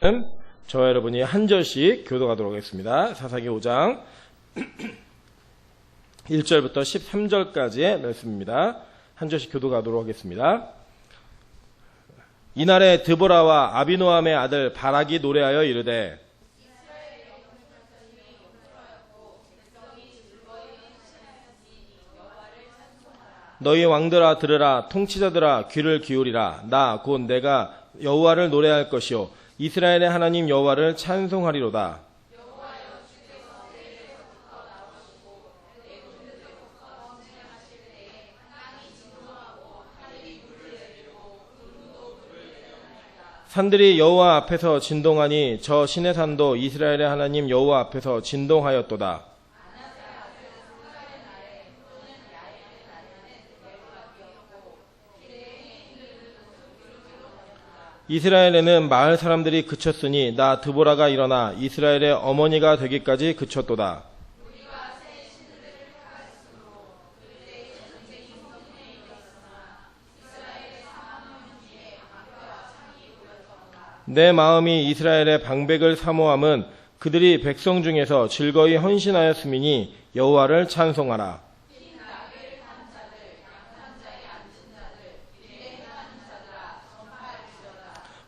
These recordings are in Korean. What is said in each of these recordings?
저와 여러분이 한 절씩 교도하도록 하겠습니다. 사사기 5장 1절부터 13절까지의 말씀입니다. 한 절씩 교도하도록 하겠습니다. 이날에 드보라와 아비노함의 아들 바락이 노래하여 이르되 너희 왕들아 들으라, 통치자들아 귀를 기울이라. 나 곧 내가 여호와를 노래할 것이요 이스라엘의 하나님 여호와를 찬송하리로다. 산들이 여호와 앞에서 진동하니 저 신의 산도 이스라엘의 하나님 여호와 앞에서 진동하였도다. 이스라엘에는 마을 사람들이 그쳤으니 나 드보라가 일어나 이스라엘의 어머니가 되기까지 그쳤도다. 내 마음이 이스라엘의 방백을 사모함은 그들이 백성 중에서 즐거이 헌신하였음이니 여호와를 찬송하라.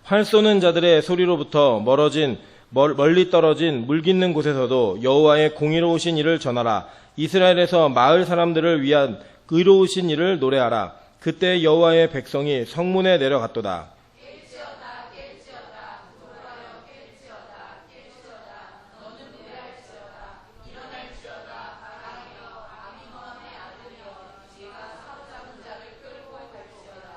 활 쏘는 자들의 소리로부터 멀리 떨어진 물 깃는 곳에서도 여호와의 공의로우신 일을 전하라. 이스라엘에서 마을 사람들을 위한 의로우신 일을 노래하라. 그때 여호와의 백성이 성문에 내려갔도다.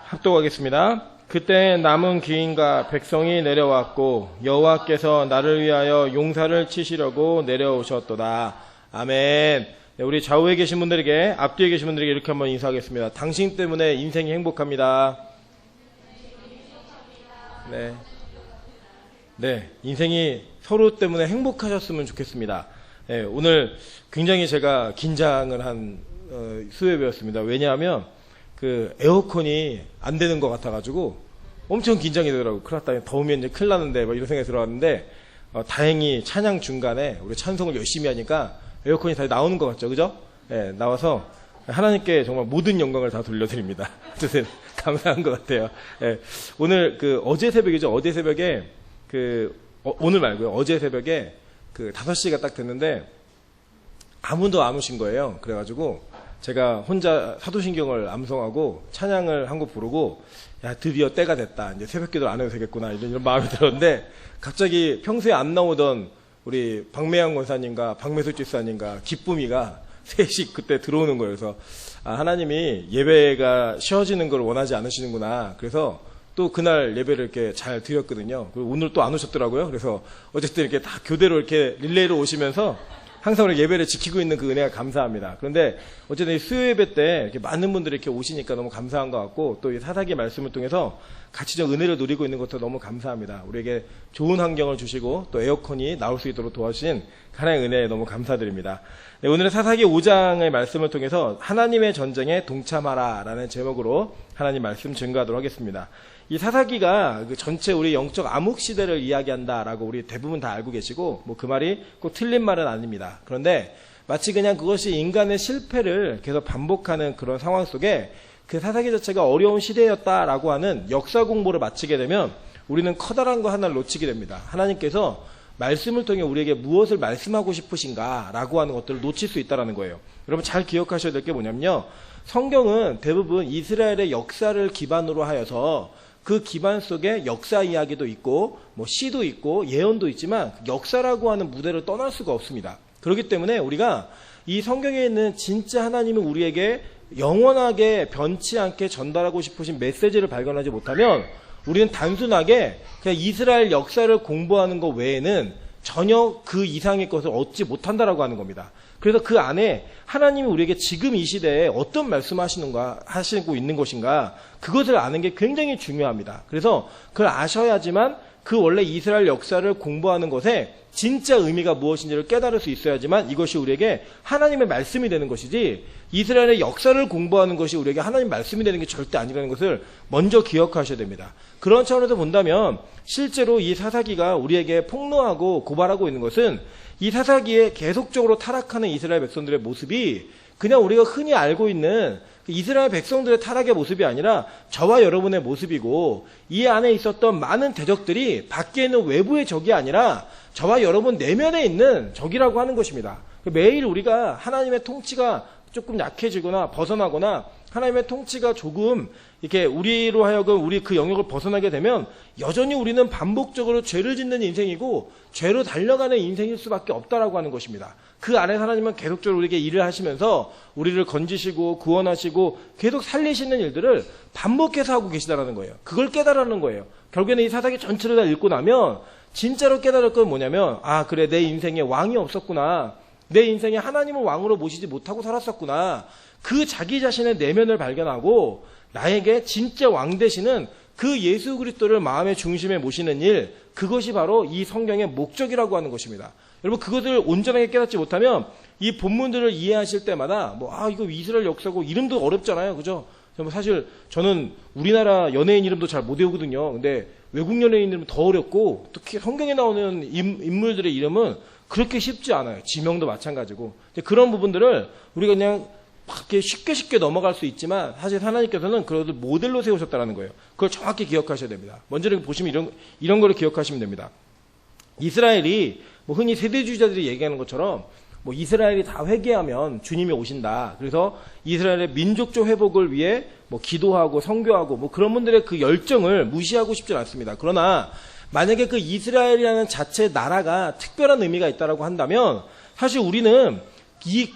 합독하겠습니다. 그때 남은 귀인과 백성이 내려왔고 여호와께서 나를 위하여 용사를 치시려고 내려오셨도다. 아멘. 네, 우리 좌우에 계신 분들에게, 앞뒤에 계신 분들에게 이렇게 한번 인사하겠습니다. 당신 때문에 인생이 행복합니다. 네, 인생이 서로 때문에 행복하셨으면 좋겠습니다. 네, 오늘 굉장히 제가 긴장을 한 수요일이었습니다. 왜냐하면 그 에어컨이 안 되는 것 같아가지고 엄청 긴장이 되더라고요. 큰일 났다. 더우면 이제 큰일 나는데 뭐 이런 생각이 들어왔는데 다행히 찬양 중간에 우리 찬송을 열심히 하니까 에어컨이 다시 나오는 것 같죠, 그죠? 네, 나와서 하나님께 정말 모든 영광을 다 돌려드립니다. 감사한 것 같아요. 네, 오늘 어제 새벽이죠. 어제 새벽에 오늘 말고요. 어제 새벽에 5시가 딱 됐는데 아무도 안 오신 거예요. 그래가지고 제가 혼자 사도신경을 암송하고 찬양을 한 곡 부르고 야 드디어 때가 됐다. 이제 새벽기도를 안 해도 되겠구나 이런 마음이 들었는데 갑자기 평소에 안 나오던 우리 박매양 권사님과 박매수 집사님과 기쁨이가 셋이 그때 들어오는 거예요. 그래서 하나님이 예배가 쉬어지는 걸 원하지 않으시는구나. 그래서 또 그날 예배를 이렇게 잘 드렸거든요. 그리고 오늘 또 안 오셨더라고요. 그래서 어쨌든 이렇게 다 교대로 이렇게 릴레이로 오시면서 항상 우리 예배를 지키고 있는 그 은혜가 감사합니다. 그런데 어쨌든 수요 예배 때 이렇게 많은 분들이 이렇게 오시니까 너무 감사한 것 같고 또 이 사사기 말씀을 통해서 같이 좀 은혜를 누리고 있는 것도 너무 감사합니다. 우리에게 좋은 환경을 주시고 또 에어컨이 나올 수 있도록 도와주신 하나님의 은혜에 너무 감사드립니다. 네, 오늘은 사사기 5장의 말씀을 통해서 하나님의 전쟁에 동참하라 라는 제목으로 하나님 말씀 증거하도록 하겠습니다. 이 사사기가 전체 우리 영적 암흑 시대를 이야기한다라고 우리 대부분 다 알고 계시고 뭐 그 말이 꼭 틀린 말은 아닙니다. 그런데 마치 그냥 그것이 인간의 실패를 계속 반복하는 그런 상황 속에 그 사사기 자체가 어려운 시대였다라고 하는 역사 공부를 마치게 되면 우리는 커다란 거 하나를 놓치게 됩니다. 하나님께서 말씀을 통해 우리에게 무엇을 말씀하고 싶으신가라고 하는 것들을 놓칠 수 있다는 거예요. 여러분 잘 기억하셔야 될 게 뭐냐면요. 성경은 대부분 이스라엘의 역사를 기반으로 하여서 그 기반 속에 역사 이야기도 있고 뭐 시도 있고 예언도 있지만 역사라고 하는 무대를 떠날 수가 없습니다. 그렇기 때문에 우리가 이 성경에 있는 진짜 하나님은 우리에게 영원하게 변치 않게 전달하고 싶으신 메시지를 발견하지 못하면 우리는 단순하게 그냥 이스라엘 역사를 공부하는 것 외에는 전혀 그 이상의 것을 얻지 못한다라고 하는 겁니다. 그래서 그 안에 하나님이 우리에게 지금 이 시대에 어떤 하시고 있는 것인가 그것을 아는 게 굉장히 중요합니다. 그래서 그걸 아셔야지만 그 원래 이스라엘 역사를 공부하는 것에 진짜 의미가 무엇인지를 깨달을 수 있어야지만 이것이 우리에게 하나님의 말씀이 되는 것이지, 이스라엘의 역사를 공부하는 것이 우리에게 하나님의 말씀이 되는 게 절대 아니라는 것을 먼저 기억하셔야 됩니다. 그런 차원에서 본다면 실제로 이 사사기가 우리에게 폭로하고 고발하고 있는 것은, 이 사사기에 계속적으로 타락하는 이스라엘 백성들의 모습이 그냥 우리가 흔히 알고 있는 이스라엘 백성들의 타락의 모습이 아니라 저와 여러분의 모습이고, 이 안에 있었던 많은 대적들이 밖에 있는 외부의 적이 아니라 저와 여러분 내면에 있는 적이라고 하는 것입니다. 매일 우리가 하나님의 통치가 조금 약해지거나 벗어나거나 하나님의 통치가 조금 이렇게 우리로 하여금 우리 그 영역을 벗어나게 되면 여전히 우리는 반복적으로 죄를 짓는 인생이고 죄로 달려가는 인생일 수밖에 없다라고 하는 것입니다. 그 안에서 하나님은 계속적으로 우리에게 일을 하시면서 우리를 건지시고 구원하시고 계속 살리시는 일들을 반복해서 하고 계시다라는 거예요. 그걸 깨달으는 거예요. 결국에는 이 사사기 전체를 다 읽고 나면 진짜로 깨달을 건 뭐냐면, 아 그래, 내 인생에 왕이 없었구나, 내 인생에 하나님을 왕으로 모시지 못하고 살았었구나, 그 자기 자신의 내면을 발견하고 나에게 진짜 왕 되시는 그 예수 그리스도를 마음의 중심에 모시는 일, 그것이 바로 이 성경의 목적이라고 하는 것입니다. 여러분, 그것을 온전하게 깨닫지 못하면 이 본문들을 이해하실 때마다 이거 이스라엘 역사고 이름도 어렵잖아요, 그죠? 사실 저는 우리나라 연예인 이름도 잘 못 외우거든요. 근데 외국 연예인 이름은 더 어렵고, 특히 성경에 나오는 인물들의 이름은 그렇게 쉽지 않아요. 지명도 마찬가지고. 그런 부분들을 우리가 그냥 이렇게 쉽게 넘어갈 수 있지만, 사실 하나님께서는 그것을 모델로 세우셨다는 거예요. 그걸 정확히 기억하셔야 됩니다. 먼저 보시면 이런 거를 기억하시면 됩니다. 이스라엘이 흔히 세대주의자들이 얘기하는 것처럼 이스라엘이 다 회개하면 주님이 오신다. 그래서 이스라엘의 민족적 회복을 위해 기도하고 선교하고 그런 분들의 그 열정을 무시하고 싶지 않습니다. 그러나 만약에 그 이스라엘이라는 자체 나라가 특별한 의미가 있다라고 한다면, 사실 우리는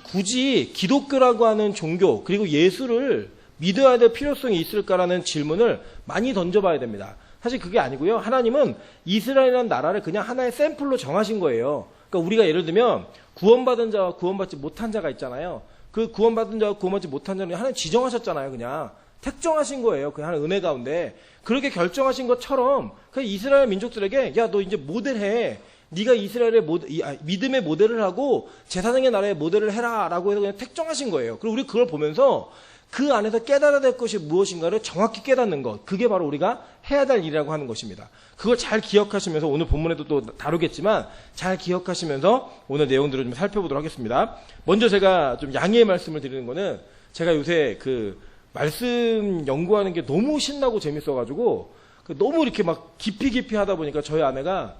굳이 기독교라고 하는 종교 그리고 예수를 믿어야 될 필요성이 있을까라는 질문을 많이 던져봐야 됩니다. 사실 그게 아니고요. 하나님은 이스라엘이라는 나라를 그냥 하나의 샘플로 정하신 거예요. 그러니까 우리가 예를 들면 구원받은 자와 구원받지 못한 자가 있잖아요. 그 구원받은 자와 구원받지 못한 자는 하나님 지정하셨잖아요. 그냥 택정하신 거예요. 그 하나님 은혜 가운데. 그렇게 결정하신 것처럼 그냥 이스라엘 민족들에게, 야, 너 이제 모델해. 네가 이스라엘의 믿음의 모델을 하고 제사장의 나라의 모델을 해라 라고 해서 그냥 택정하신 거예요. 그리고 우리 그걸 보면서 그 안에서 깨달아야 될 것이 무엇인가를 정확히 깨닫는 것, 그게 바로 우리가 해야 될 일이라고 하는 것입니다. 그걸 잘 기억하시면서, 오늘 본문에도 또 다루겠지만 잘 기억하시면서 오늘 내용들을 좀 살펴보도록 하겠습니다. 먼저 제가 좀 양해의 말씀을 드리는 거는, 제가 요새 그 말씀 연구하는 게 너무 신나고 재밌어가지고 너무 이렇게 막 깊이 하다 보니까 저희 아내가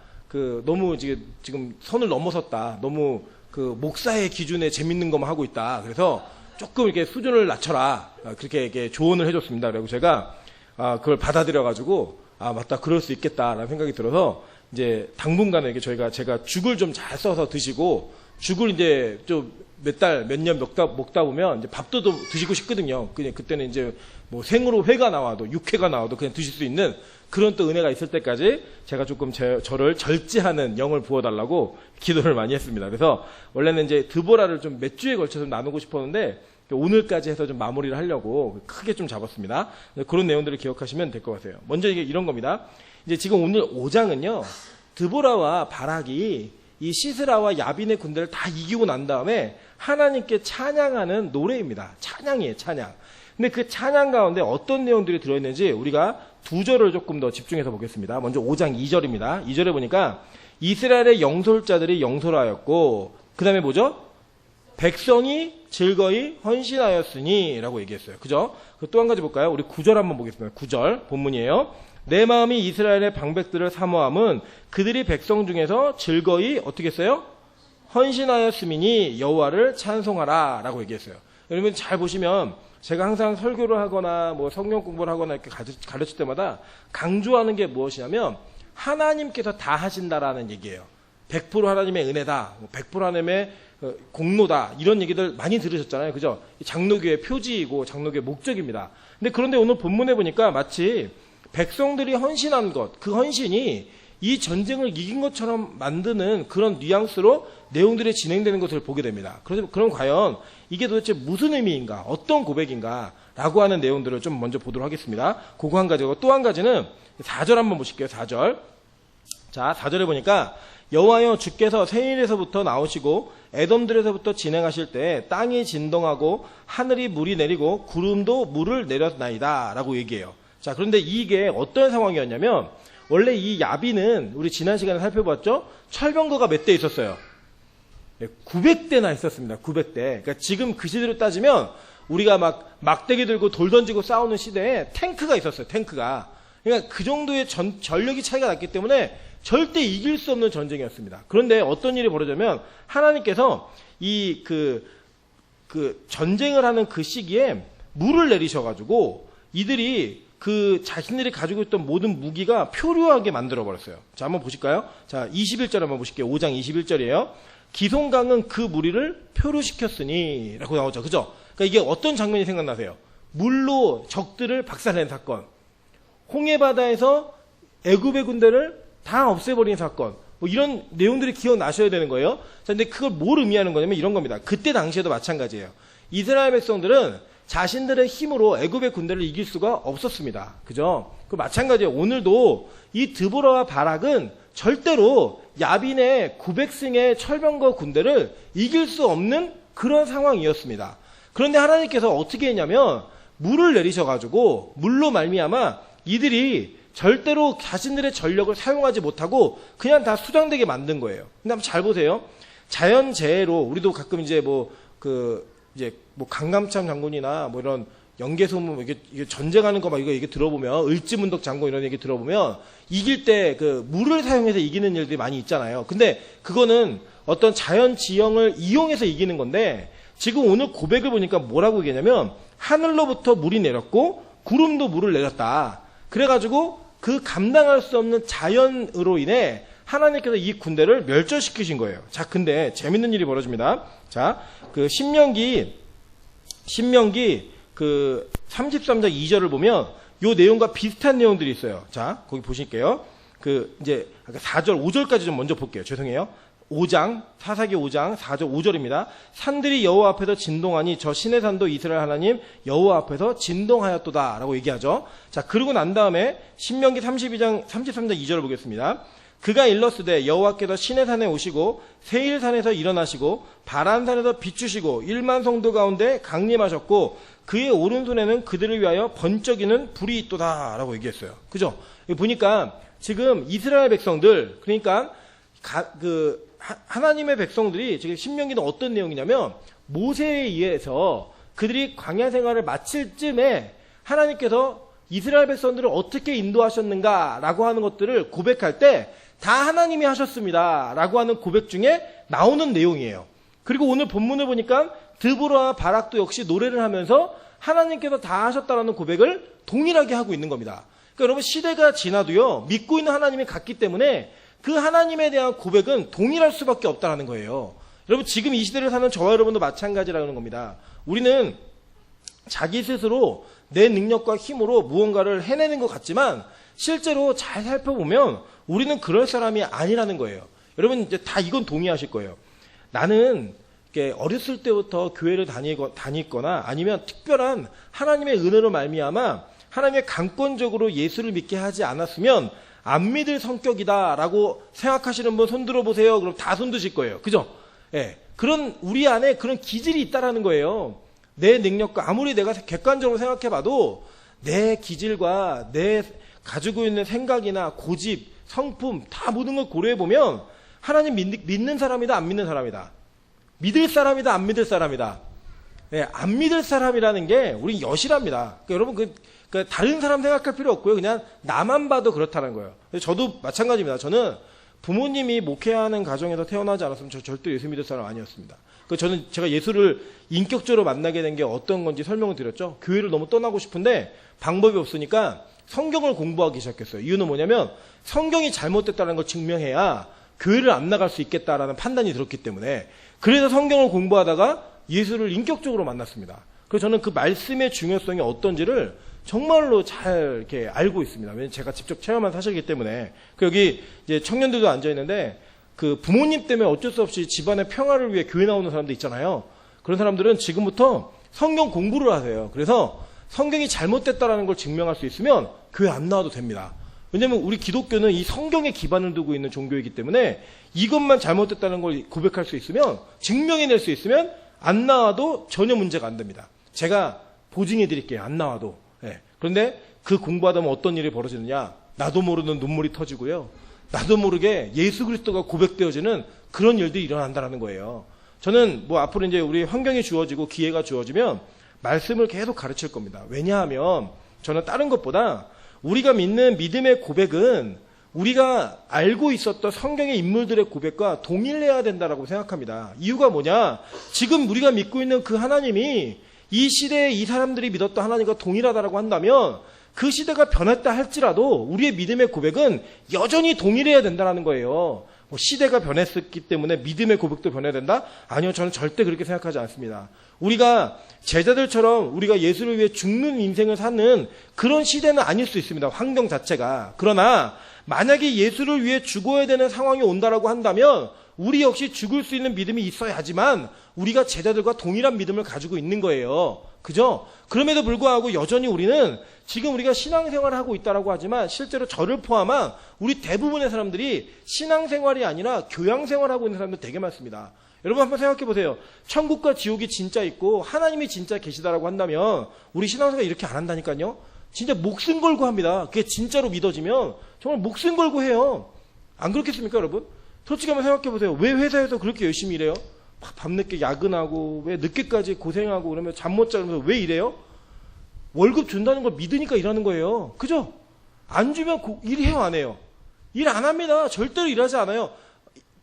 너무 지금 선을 넘어섰다. 너무 그 목사의 기준에 재밌는 것만 하고 있다. 그래서 조금 이렇게 수준을 낮춰라. 그렇게 이렇게 조언을 해줬습니다. 그리고 제가 그걸 받아들여가지고, 맞다, 그럴 수 있겠다라는 생각이 들어서 이제 당분간은 이렇게 제가 죽을 좀 잘 써서 드시고, 죽을 이제 좀 몇 년 먹다 보면 이제 밥도 좀 드시고 싶거든요. 그냥 그때는 이제 생으로 회가 나와도 육회가 나와도 그냥 드실 수 있는 그런 또 은혜가 있을 때까지 제가 조금 저를 절제하는 영을 부어달라고 기도를 많이 했습니다. 그래서 원래는 이제 드보라를 좀 몇 주에 걸쳐서 나누고 싶었는데 오늘까지 해서 좀 마무리를 하려고 크게 좀 잡았습니다. 그런 내용들을 기억하시면 될 것 같아요. 먼저 이게 이런 겁니다. 이제 지금 오늘 5장은요, 드보라와 바락이 이 시스라와 야빈의 군대를 다 이기고 난 다음에 하나님께 찬양하는 노래입니다. 찬양이에요, 찬양. 근데 그 찬양 가운데 어떤 내용들이 들어있는지 우리가 두 절을 조금 더 집중해서 보겠습니다. 먼저 5장 2절입니다. 2절에 보니까 이스라엘의 영솔자들이 영솔하였고, 그 다음에 뭐죠? 백성이 즐거이 헌신하였으니 라고 얘기했어요. 그죠? 또 한 가지 볼까요? 우리 9절 한번 보겠습니다. 9절 본문이에요. 내 마음이 이스라엘의 방백들을 사모함은 그들이 백성 중에서 즐거이 어떻게 했어요? 헌신하였음이니 여호와를 찬송하라 라고 얘기했어요. 여러분 잘 보시면 제가 항상 설교를 하거나 성경 공부를 하거나 이렇게 가르칠 때마다 강조하는 게 무엇이냐면 하나님께서 다 하신다라는 얘기예요. 100% 하나님의 은혜다, 100% 하나님의 공로다, 이런 얘기들 많이 들으셨잖아요. 그죠? 장로교의 표지이고 장로교의 목적입니다. 근데 그런데 오늘 본문에 보니까 마치 백성들이 헌신한 것, 그 헌신이 이 전쟁을 이긴 것처럼 만드는 그런 뉘앙스로 내용들이 진행되는 것을 보게 됩니다. 그럼 과연 이게 도대체 무슨 의미인가, 어떤 고백인가 라고 하는 내용들을 좀 먼저 보도록 하겠습니다. 그거 한 가지고, 또 한 가지는 4절 한번 보실게요. 4절. 자, 4절에 보니까 여호와여 주께서 세일에서부터 나오시고 에돔들에서부터 진행하실 때 땅이 진동하고 하늘이 물이 내리고 구름도 물을 내렸나이다 라고 얘기해요. 자, 그런데 이게 어떤 상황이었냐면 원래 이 야비는 우리 지난 시간에 살펴봤죠? 철병거가 몇 대 있었어요? 900대나 있었습니다. 900대. 그러니까 지금 그 시대로 따지면 우리가 막 막대기 들고 돌 던지고 싸우는 시대에 탱크가 있었어요. 탱크가. 그러니까 그 정도의 전력이 차이가 났기 때문에 절대 이길 수 없는 전쟁이었습니다. 그런데 어떤 일이 벌어지면 하나님께서 전쟁을 하는 그 시기에 물을 내리셔가지고 이들이 자신들이 가지고 있던 모든 무기가 표류하게 만들어버렸어요. 자, 한번 보실까요? 자, 21절 한번 보실게요. 5장 21절이에요. 기송강은 그 무리를 표류시켰으니 라고 나오죠. 그죠? 그러니까 이게 어떤 장면이 생각나세요? 물로 적들을 박살낸 사건. 홍해바다에서 애굽의 군대를 다 없애버린 사건. 뭐 이런 내용들이 기억나셔야 되는 거예요. 자, 근데 그걸 뭘 의미하는 거냐면 이런 겁니다. 그때 당시에도 마찬가지예요. 이스라엘 백성들은 자신들의 힘으로 애굽의 군대를 이길 수가 없었습니다. 그죠? 그 마찬가지예요. 오늘도 이 드보라와 바락은 절대로 야빈의 900승의 철병거 군대를 이길 수 없는 그런 상황이었습니다. 그런데 하나님께서 어떻게 했냐면 물을 내리셔가지고 물로 말미암아 이들이 절대로 자신들의 전력을 사용하지 못하고 그냥 다 수장되게 만든 거예요. 근데 한번 잘 보세요. 자연재해로 우리도 가끔 이제 강감찬 장군이나 뭐 이런 연개소문 이게 전쟁하는 거 막 이게 들어보면 을지문덕 장군 이런 얘기 들어보면 이길 때 물을 사용해서 이기는 일들이 많이 있잖아요. 근데 그거는 어떤 자연 지형을 이용해서 이기는 건데 지금 오늘 고백을 보니까 뭐라고 얘기하냐면 하늘로부터 물이 내렸고 구름도 물을 내렸다. 그래가지고 그 감당할 수 없는 자연으로 인해 하나님께서 이 군대를 멸절시키신 거예요. 자, 근데 재밌는 일이 벌어집니다. 자, 신명기 33장 2절을 보면 요 내용과 비슷한 내용들이 있어요. 자, 거기 보실게요. 이제 4절, 5절까지 좀 먼저 볼게요. 죄송해요. 5장, 사사기 5장 4절 5절입니다. 산들이 여호와 앞에서 진동하니 저 신의 산도 이스라엘 하나님 여호와 앞에서 진동하였도다 라고 얘기하죠. 자, 그러고 난 다음에 신명기 33장 2절을 보겠습니다. 그가 일렀으되 여호와께서 신의 산에 오시고 세일산에서 일어나시고 바란산에서 비추시고 1만 성도 가운데 강림하셨고 그의 오른손에는 그들을 위하여 번쩍이는 불이 있도다 라고 얘기했어요. 그죠? 보니까 지금 이스라엘 백성들, 그러니까 하나님의 백성들이 지금 신명기는 어떤 내용이냐면 모세에 의해서 그들이 광야 생활을 마칠 쯤에 하나님께서 이스라엘 백성들을 어떻게 인도하셨는가라고 하는 것들을 고백할 때 다 하나님이 하셨습니다 라고 하는 고백 중에 나오는 내용이에요. 그리고 오늘 본문을 보니까 드보라와 바락도 역시 노래를 하면서 하나님께서 다 하셨다라는 고백을 동일하게 하고 있는 겁니다. 그러니까 여러분 시대가 지나도요 믿고 있는 하나님이 같기 때문에 그 하나님에 대한 고백은 동일할 수밖에 없다는 거예요. 여러분 지금 이 시대를 사는 저와 여러분도 마찬가지라는 겁니다. 우리는 자기 스스로 내 능력과 힘으로 무언가를 해내는 것 같지만 실제로 잘 살펴보면 우리는 그럴 사람이 아니라는 거예요. 여러분 이제 다 이건 동의하실 거예요. 나는 어렸을 때부터 교회를 다니거나 아니면 특별한 하나님의 은혜로 말미암아 하나님의 강권적으로 예수를 믿게 하지 않았으면 안 믿을 성격이다라고 생각하시는 분 손 들어보세요. 그럼 다 손 드실 거예요. 그죠? 예. 그런 우리 안에 그런 기질이 있다라는 거예요. 내 능력과 아무리 내가 객관적으로 생각해봐도 내 기질과 내 가지고 있는 생각이나 고집, 성품 다 모든 걸 고려해보면 하나님 믿는 사람이다 안 믿는 사람이다. 믿을 사람이다 안 믿을 사람이다. 예, 안 믿을 사람이라는 게 우리 여실합니다. 그러니까 여러분 다른 사람 생각할 필요 없고요. 그냥 나만 봐도 그렇다는 거예요. 저도 마찬가지입니다. 저는 부모님이 목회하는 가정에서 태어나지 않았으면 저 절대 예수 믿을 사람 아니었습니다. 제가 예수를 인격적으로 만나게 된 게 어떤 건지 설명을 드렸죠. 교회를 너무 떠나고 싶은데 방법이 없으니까 성경을 공부하기 시작했어요. 이유는 뭐냐면 성경이 잘못됐다는 걸 증명해야 교회를 안 나갈 수 있겠다라는 판단이 들었기 때문에 그래서 성경을 공부하다가 예수를 인격적으로 만났습니다. 그래서 저는 그 말씀의 중요성이 어떤지를 정말로 잘 이렇게 알고 있습니다. 왜냐면 제가 직접 체험한 사실이기 때문에. 여기 이제 청년들도 앉아있는데 부모님 때문에 어쩔 수 없이 집안의 평화를 위해 교회 나오는 사람들 있잖아요. 그런 사람들은 지금부터 성경 공부를 하세요. 그래서 성경이 잘못됐다라는 걸 증명할 수 있으면 교회 안 나와도 됩니다. 왜냐면 우리 기독교는 이 성경에 기반을 두고 있는 종교이기 때문에 이것만 잘못됐다는 걸 고백할 수 있으면, 증명해낼 수 있으면 안 나와도 전혀 문제가 안 됩니다. 제가 보증해 드릴게요. 안 나와도. 예. 그런데 그 공부하다 보면 어떤 일이 벌어지느냐, 나도 모르는 눈물이 터지고요, 나도 모르게 예수 그리스도가 고백되어지는 그런 일들이 일어난다는 거예요. 저는 뭐 앞으로 이제 우리 환경이 주어지고 기회가 주어지면 말씀을 계속 가르칠 겁니다. 왜냐하면 저는 다른 것보다 우리가 믿는 믿음의 고백은 우리가 알고 있었던 성경의 인물들의 고백과 동일해야 된다고 생각합니다. 이유가 뭐냐? 지금 우리가 믿고 있는 그 하나님이 이 시대에 이 사람들이 믿었던 하나님과 동일하다고 한다면 그 시대가 변했다 할지라도 우리의 믿음의 고백은 여전히 동일해야 된다는 거예요. 뭐 시대가 변했기 때문에 믿음의 고백도 변해야 된다? 아니요, 저는 절대 그렇게 생각하지 않습니다. 우리가 제자들처럼 우리가 예수를 위해 죽는 인생을 사는 그런 시대는 아닐 수 있습니다. 환경 자체가. 그러나 만약에 예수를 위해 죽어야 되는 상황이 온다라고 한다면 우리 역시 죽을 수 있는 믿음이 있어야지만 우리가 제자들과 동일한 믿음을 가지고 있는 거예요. 그죠? 그럼에도 불구하고 여전히 우리는 지금 우리가 신앙생활을 하고 있다라고 하지만 실제로 저를 포함한 우리 대부분의 사람들이 신앙생활이 아니라 교양생활을 하고 있는 사람들 되게 많습니다. 여러분 한번 생각해 보세요. 천국과 지옥이 진짜 있고 하나님이 진짜 계시다라고 한다면 우리 신앙생활 이렇게 안 한다니까요. 진짜 목숨 걸고 합니다. 그게 진짜로 믿어지면 정말 목숨 걸고 해요. 안 그렇겠습니까, 여러분? 솔직히 한번 생각해 보세요. 왜 회사에서 그렇게 열심히 일해요? 밤늦게 야근하고 왜 늦게까지 고생하고 그러면 잠 못 자면서 왜 이래요? 월급 준다는 걸 믿으니까 일하는 거예요. 그죠? 안 주면 일해요, 안 해요? 일 안 합니다. 절대로 일하지 않아요.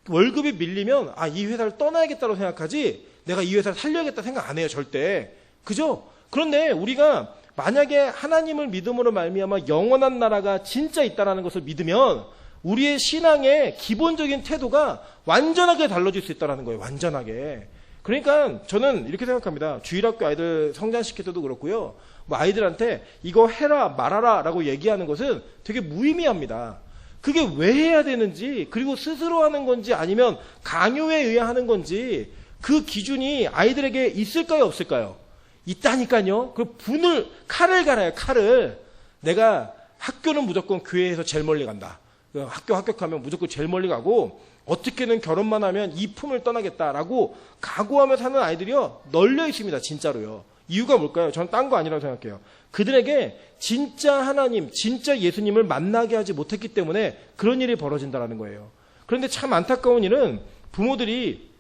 월급이 밀리면 이 회사를 떠나야겠다고 생각하지 내가 이 회사를 살려야겠다 생각 안 해요, 절대. 그죠? 그런데 우리가 만약에 하나님을 믿음으로 말미암아 영원한 나라가 진짜 있다는 것을 믿으면 우리의 신앙의 기본적인 태도가 완전하게 달라질 수 있다는 거예요. 완전하게. 그러니까 저는 이렇게 생각합니다. 주일학교 아이들 성장시킬 때도 그렇고요. 뭐 아이들한테 이거 해라 말아라 라고 얘기하는 것은 되게 무의미합니다. 그게 왜 해야 되는지, 그리고 스스로 하는 건지 아니면 강요에 의해 하는 건지 그 기준이 아이들에게 있을까요, 없을까요? 있다니까요. 그 칼을 갈아요, 칼을. 내가 학교는 무조건 교회에서 제일 멀리 간다. 학교 합격하면 무조건 제일 멀리 가고 어떻게든 결혼만 하면 이 품을 떠나겠다라고 각오하며 사는 아이들이요 널려 있습니다. 진짜로요. 이유가 뭘까요? 저는 딴 거 아니라고 생각해요. 그들에게 진짜 하나님, 진짜 예수님을 만나게 하지 못했기 때문에 그런 일이 벌어진다는 거예요. 그런데 참 안타까운 일은 부모들이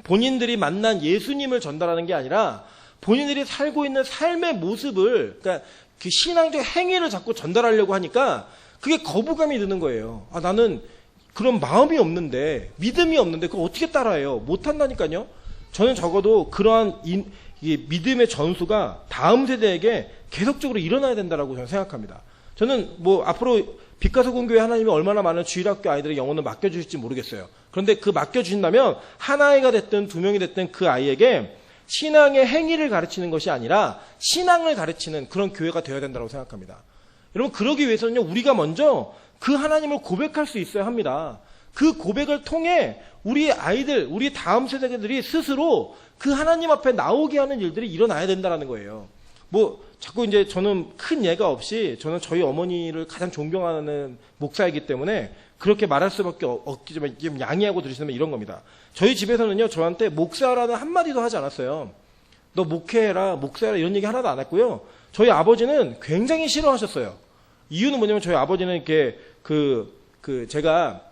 본인들이 만난 예수님을 전달하는 게 아니라 본인들이 살고 있는 삶의 모습을, 그러니까 그 신앙적 행위를 자꾸 전달하려고 하니까 그게 거부감이 드는 거예요. 나는 그런 마음이 없는데, 믿음이 없는데 그걸 어떻게 따라해요? 못한다니까요. 저는 적어도 그러한 믿음의 전수가 다음 세대에게 계속적으로 일어나야 된다고 저는 생각합니다. 저는 뭐 앞으로 빛가서 공교회 하나님이 얼마나 많은 주일학교 아이들의 영혼을 맡겨주실지 모르겠어요. 그런데 그 맡겨주신다면 한 아이가 됐든 두 명이 됐든 그 아이에게 신앙의 행위를 가르치는 것이 아니라 신앙을 가르치는 그런 교회가 되어야 된다고 생각합니다. 여러분, 그러기 위해서는요, 우리가 먼저 그 하나님을 고백할 수 있어야 합니다. 그 고백을 통해 우리 아이들, 우리 다음 세대들이 스스로 그 하나님 앞에 나오게 하는 일들이 일어나야 된다는 거예요. 뭐 자꾸 이제 저는 큰 예가 없이 저는 저희 어머니를 가장 존경하는 목사이기 때문에 그렇게 말할 수밖에 없지만 양해하고 들으시면 이런 겁니다. 저희 집에서는요, 저한테 목사라는 한마디도 하지 않았어요. 너 목회해라, 목사해라 이런 얘기 하나도 안 했고요. 저희 아버지는 굉장히 싫어하셨어요. 이유는 뭐냐면 저희 아버지는 이렇게 제가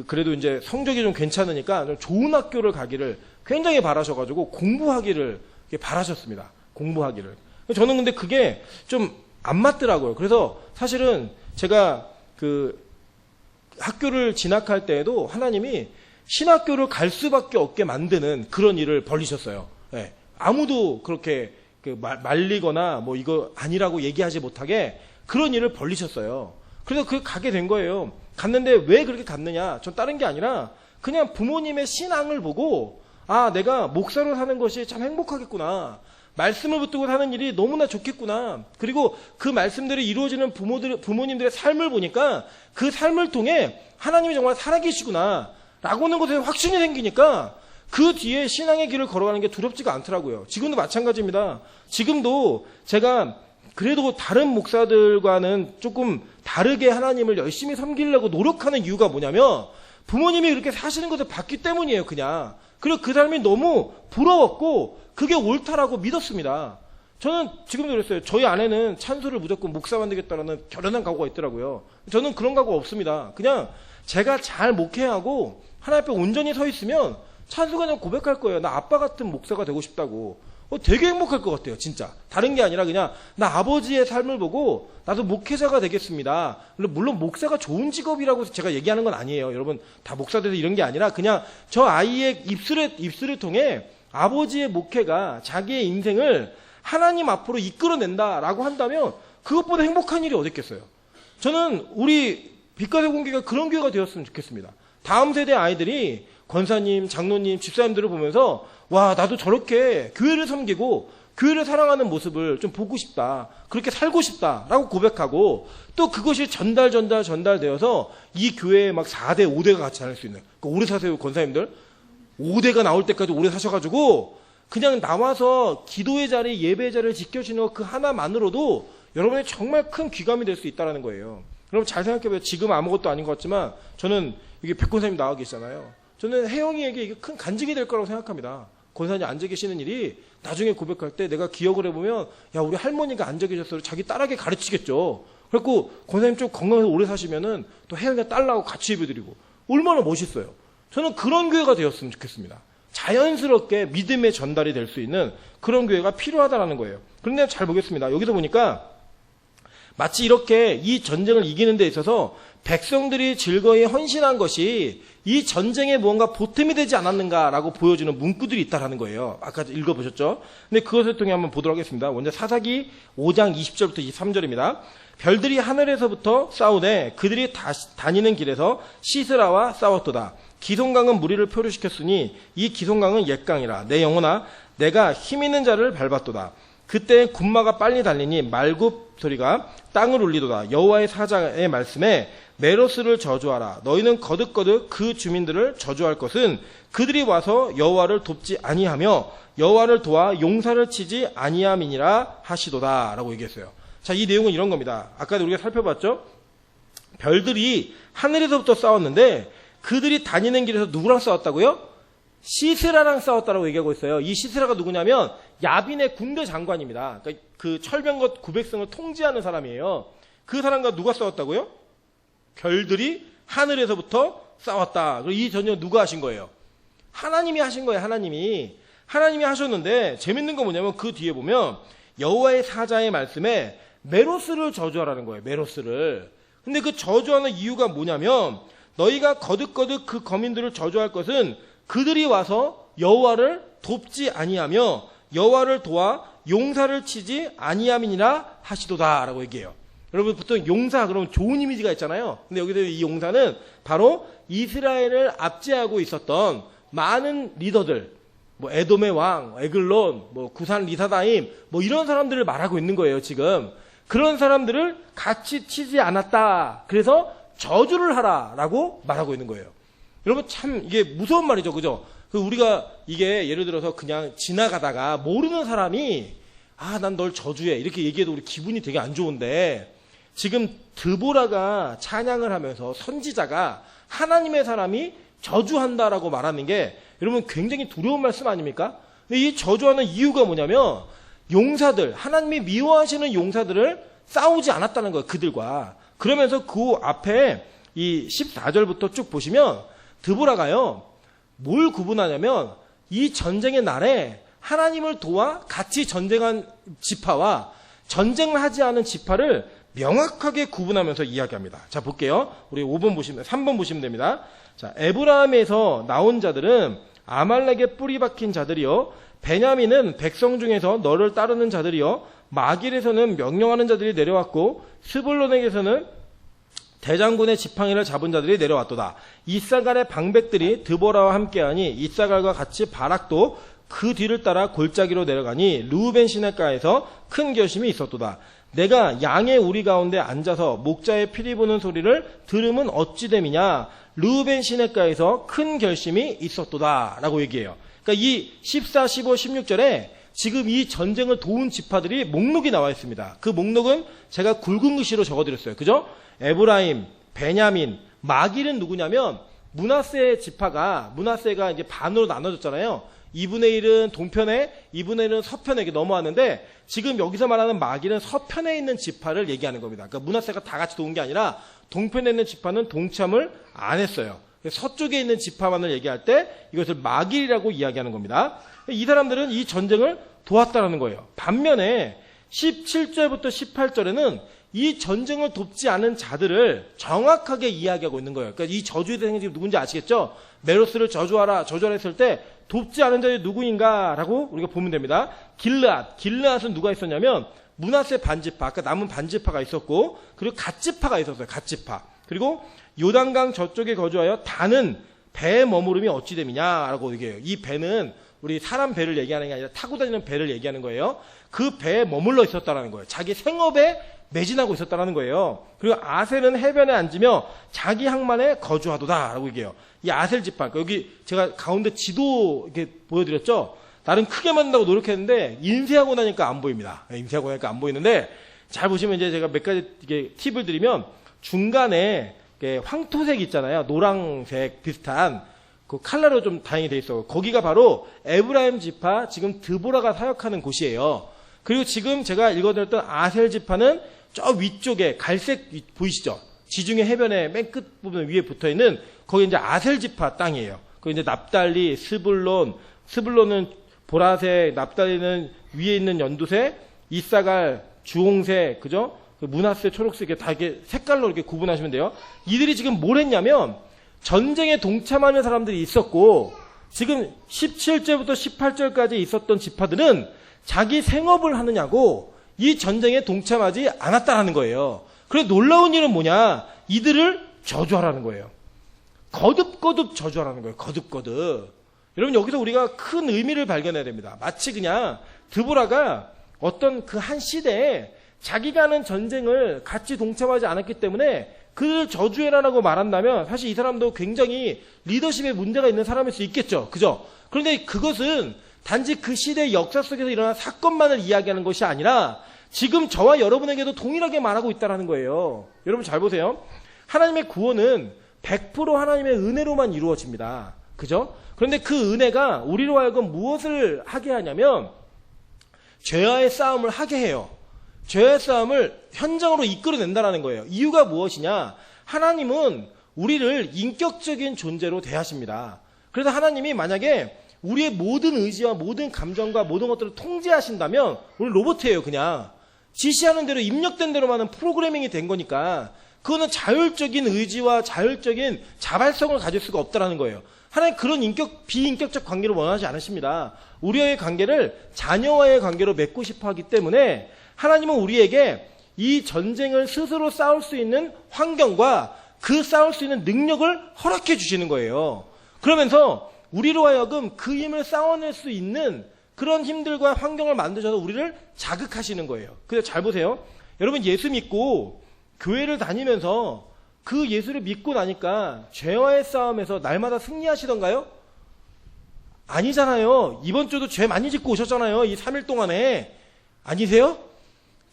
그래도 이제 성적이 좀 괜찮으니까 좀 좋은 학교를 가기를 굉장히 바라셔가지고 공부하기를 바라셨습니다. 공부하기를. 저는 근데 그게 좀 안 맞더라고요. 그래서 사실은 제가 학교를 진학할 때에도 하나님이 신학교를 갈 수밖에 없게 만드는 그런 일을 벌리셨어요. 네. 아무도 그렇게 말리거나 뭐 이거 아니라고 얘기하지 못하게 그런 일을 벌리셨어요. 그래서 가게 된 거예요. 갔는데 왜 그렇게 갔느냐? 전 다른 게 아니라 그냥 부모님의 신앙을 보고 내가 목사로 사는 것이 참 행복하겠구나. 말씀을 붙들고 사는 일이 너무나 좋겠구나. 그리고 그 말씀들이 이루어지는 부모님들의 삶을 보니까 그 삶을 통해 하나님이 정말 살아계시구나 라고 하는 것에 확신이 생기니까 그 뒤에 신앙의 길을 걸어가는 게 두렵지가 않더라고요. 지금도 마찬가지입니다. 지금도 제가 그래도 다른 목사들과는 조금 다르게 하나님을 열심히 섬기려고 노력하는 이유가 뭐냐면 부모님이 그렇게 사시는 것을 봤기 때문이에요. 그냥. 그리고 그 사람이 너무 부러웠고 그게 옳다라고 믿었습니다. 저는 지금도 그랬어요. 저희 아내는 찬수를 무조건 목사만 되겠다라는 결연한 각오가 있더라고요. 저는 그런 각오 없습니다. 그냥 제가 잘 목회하고 하나님 앞에 온전히 서 있으면 찬수가 그냥 고백할 거예요. 나 아빠 같은 목사가 되고 싶다고. 되게 행복할 것 같아요. 진짜. 다른 게 아니라 그냥 나 아버지의 삶을 보고 나도 목회자가 되겠습니다. 물론 목사가 좋은 직업이라고 제가 얘기하는 건 아니에요. 여러분 다 목사 돼서 이런 게 아니라 그냥 저 아이의 입술을 통해 아버지의 목회가 자기의 인생을 하나님 앞으로 이끌어낸다라고 한다면 그것보다 행복한 일이 어디 있겠어요. 저는 우리 빛가세 공교회가 그런 교회가 되었으면 좋겠습니다. 다음 세대 아이들이 권사님, 장로님, 집사님들을 보면서 와 나도 저렇게 교회를 섬기고 교회를 사랑하는 모습을 좀 보고 싶다. 그렇게 살고 싶다라고 고백하고 또 그것이 전달되어서 이 교회에 막 4대, 5대가 같이 다닐 수 있는 오래 사세요 권사님들. 5대가 나올 때까지 오래 사셔가지고 그냥 나와서 기도의 자리, 예배의 자리를 지켜주는 것 그 하나만으로도 여러분이 정말 큰 귀감이 될 수 있다는 거예요. 여러분 잘 생각해봐요. 지금 아무것도 아닌 것 같지만 저는 이게 백 권사님 나와 계시잖아요. 저는 혜영이에게 이게 큰 간증이 될 거라고 생각합니다. 권사님 앉아 계시는 일이 나중에 고백할 때 내가 기억을 해보면 야 우리 할머니가 앉아 계셨어요. 자기 딸에게 가르치겠죠. 그래갖고 권사님 좀 건강해서 오래 사시면은 또 혜영이가 딸하고 같이 예배드리고 얼마나 멋있어요. 저는 그런 교회가 되었으면 좋겠습니다. 자연스럽게 믿음의 전달이 될 수 있는 그런 교회가 필요하다는 거예요. 그런데 잘 보겠습니다. 여기서 보니까 마치 이렇게 이 전쟁을 이기는 데 있어서 백성들이 즐거이 헌신한 것이 이 전쟁에 무언가 보탬이 되지 않았는가라고 보여주는 문구들이 있다라는 거예요. 아까 읽어보셨죠? 근데 그것을 통해 한번 보도록 하겠습니다. 먼저 사사기 5장 20절부터 23절입니다. 별들이 하늘에서부터 싸우되 그들이 다니는 길에서 시스라와 싸웠도다. 기송강은 무리를 표류시켰으니 이 기송강은 옛강이라. 내 영혼아 내가 힘있는 자를 밟았도다. 그때 군마가 빨리 달리니 말굽 소리가 땅을 울리도다. 여호와의 사자의 말씀에 메로스를 저주하라. 너희는 거듭거듭 그 주민들을 저주할 것은 그들이 와서 여호와를 돕지 아니하며 여호와를 도와 용사를 치지 아니함이니라 하시도다 라고 얘기했어요. 자, 이 내용은 이런 겁니다. 아까도 우리가 살펴봤죠? 별들이 하늘에서부터 싸웠는데 그들이 다니는 길에서 누구랑 싸웠다고요? 시스라랑 싸웠다라고 얘기하고 있어요. 이 시스라가 누구냐면 야빈의 군대 장관입니다. 그러니까 그 철병거 900성을 통제하는 사람이에요. 그 사람과 누가 싸웠다고요? 별들이 하늘에서부터 싸웠다. 그리고 이 전쟁 누가 하신 거예요? 하나님이 하신 거예요. 하나님이 하셨는데 재밌는 거 뭐냐면 그 뒤에 보면 여호와의 사자의 말씀에 메로스를 저주하라는 거예요. 메로스를. 근데 그 저주하는 이유가 뭐냐면 너희가 거듭거듭 그 거민들을 저주할 것은 그들이 와서 여호와를 돕지 아니하며 여호와를 도와 용사를 치지 아니함이니라 하시도다 라고 얘기해요. 여러분 보통 용사 그러면 좋은 이미지가 있잖아요. 근데 여기서 이 용사는 바로 이스라엘을 압제하고 있었던 많은 리더들, 뭐 에돔의 왕, 에글론, 뭐 구산 리사다임, 뭐 이런 사람들을 말하고 있는 거예요. 지금 그런 사람들을 같이 치지 않았다. 그래서 저주를 하라라고 말하고 있는 거예요. 여러분 참 이게 무서운 말이죠, 그죠? 우리가 이게 예를 들어서 그냥 지나가다가 모르는 사람이 난 널 저주해 이렇게 얘기해도 우리 기분이 되게 안 좋은데 지금 드보라가 찬양을 하면서 선지자가 하나님의 사람이 저주한다라고 말하는 게 여러분 굉장히 두려운 말씀 아닙니까? 근데 이 저주하는 이유가 뭐냐면 용사들, 하나님이 미워하시는 용사들을 싸우지 않았다는 거예요. 그들과. 그러면서 그 앞에 이 14절부터 쭉 보시면 드보라가요. 뭘 구분하냐면 이 전쟁의 날에 하나님을 도와 같이 전쟁한 지파와 전쟁을 하지 않은 지파를 명확하게 구분하면서 이야기합니다. 자, 볼게요. 우리 3번 보시면 됩니다. 자, 에브라임에서 나온 자들은 아말렉의 뿌리 박힌 자들이요. 베냐민은 백성 중에서 너를 따르는 자들이요. 마길에서는 명령하는 자들이 내려왔고 스불론에게서는 대장군의 지팡이를 잡은 자들이 내려왔도다. 이사갈의 방백들이 드보라와 함께하니 이사갈과 같이 바락도 그 뒤를 따라 골짜기로 내려가니 르우벤 시내가에서 큰 결심이 있었도다. 내가 양의 우리 가운데 앉아서 목자의 피리 부는 소리를 들으면 어찌 됨이냐. 르우벤 시내가에서 큰 결심이 있었도다 라고 얘기해요. 그러니까 이 14, 15, 16절에 지금 이 전쟁을 도운 지파들이 목록이 나와 있습니다. 그 목록은 제가 굵은 글씨로 적어드렸어요. 그죠? 에브라임, 베냐민, 마길은 누구냐면 문하세가 이제 반으로 나눠졌잖아요. 2분의 1은 동편에, 2분의 1은 서편에 이렇게 넘어왔는데 지금 여기서 말하는 마길은 서편에 있는 지파를 얘기하는 겁니다. 그러니까 문하세가 다 같이 도운 게 아니라 동편에 있는 지파는 동참을 안 했어요. 서쪽에 있는 지파만을 얘기할 때 이것을 마길이라고 이야기하는 겁니다. 이 사람들은 이 전쟁을 도왔다라는 거예요. 반면에 17절부터 18절에는 이 전쟁을 돕지 않은 자들을 정확하게 이야기하고 있는 거예요. 그러니까 이 저주의 대상이 누군지 아시겠죠? 메로스를 저주하라 했을 때 돕지 않은 자들이 누구인가라고 우리가 보면 됩니다. 길르앗은 누가 있었냐면 문하세 반지파, 아까 남은 반지파가 있었고, 그리고 갓지파가 있었어요. 갓지파. 그리고 요단강 저쪽에 거주하여 다는 배의 머무름이 어찌 됨이냐라고 얘기해요. 이 배는 우리 사람 배를 얘기하는 게 아니라 타고 다니는 배를 얘기하는 거예요. 그 배에 머물러 있었다라는 거예요. 자기 생업에 매진하고 있었다라는 거예요. 그리고 아셀은 해변에 앉으며 자기 항만에 거주하도다라고 얘기해요. 이 아셀 지파, 여기 제가 가운데 지도 이렇게 보여드렸죠. 나름 크게 만든다고 노력했는데 인쇄하고 나니까 안 보입니다. 인쇄하고 나니까 안 보이는데 잘 보시면 이제 제가 몇 가지 이게 팁을 드리면 중간에 황토색 있잖아요. 노란색 비슷한 그 칼라로 좀 다행히 돼 있어요. 거기가 바로 에브라임 지파, 지금 드보라가 사역하는 곳이에요. 그리고 지금 제가 읽어드렸던 아셀 지파는 저 위쪽에 갈색 보이시죠? 지중해 해변의 맨 끝 부분 위에 붙어 있는 거기 이제 아셀 지파 땅이에요. 거기 이제 납달리, 스불론은 보라색, 납달리는 위에 있는 연두색, 이사갈, 주홍색, 그죠? 문하세, 초록색, 이렇게 다 이렇게 색깔로 이렇게 구분하시면 돼요. 이들이 지금 뭘 했냐면 전쟁에 동참하는 사람들이 있었고, 지금 17절부터 18절까지 있었던 지파들은 자기 생업을 하느냐고 이 전쟁에 동참하지 않았다라는 거예요. 그래서 놀라운 일은 뭐냐? 이들을 저주하라는 거예요. 거듭거듭 저주하라는 거예요. 거듭거듭. 여러분, 여기서 우리가 큰 의미를 발견해야 됩니다. 마치 그냥 드보라가 어떤 그 한 시대에 자기가 하는 전쟁을 같이 동참하지 않았기 때문에 그를 저주해라라고 말한다면 사실 이 사람도 굉장히 리더십에 문제가 있는 사람일 수 있겠죠. 그죠? 그런데 그것은 단지 그 시대의 역사 속에서 일어난 사건만을 이야기하는 것이 아니라 지금 저와 여러분에게도 동일하게 말하고 있다는 거예요. 여러분 잘 보세요. 하나님의 구원은 100% 하나님의 은혜로만 이루어집니다. 그죠? 그런데 그 은혜가 우리로 하여금 무엇을 하게 하냐면 죄와의 싸움을 하게 해요. 죄의 싸움을 현장으로 이끌어낸다는 거예요. 이유가 무엇이냐? 하나님은 우리를 인격적인 존재로 대하십니다. 그래서 하나님이 만약에 우리의 모든 의지와 모든 감정과 모든 것들을 통제하신다면 우리 로봇이에요. 그냥 지시하는 대로 입력된 대로만 하는 프로그래밍이 된 거니까 그거는 자율적인 의지와 자율적인 자발성을 가질 수가 없다는 거예요. 하나님 그런 비인격적 관계를 원하지 않으십니다. 우리와의 관계를 자녀와의 관계로 맺고 싶어 하기 때문에 하나님은 우리에게 이 전쟁을 스스로 싸울 수 있는 환경과 그 싸울 수 있는 능력을 허락해 주시는 거예요. 그러면서 우리로 하여금 그 힘을 싸워낼 수 있는 그런 힘들과 환경을 만드셔서 우리를 자극하시는 거예요. 그래서 잘 보세요. 여러분 예수 믿고 교회를 다니면서 그 예수를 믿고 나니까 죄와의 싸움에서 날마다 승리하시던가요? 아니잖아요. 이번 주도 죄 많이 짓고 오셨잖아요. 이 3일 동안에. 아니세요?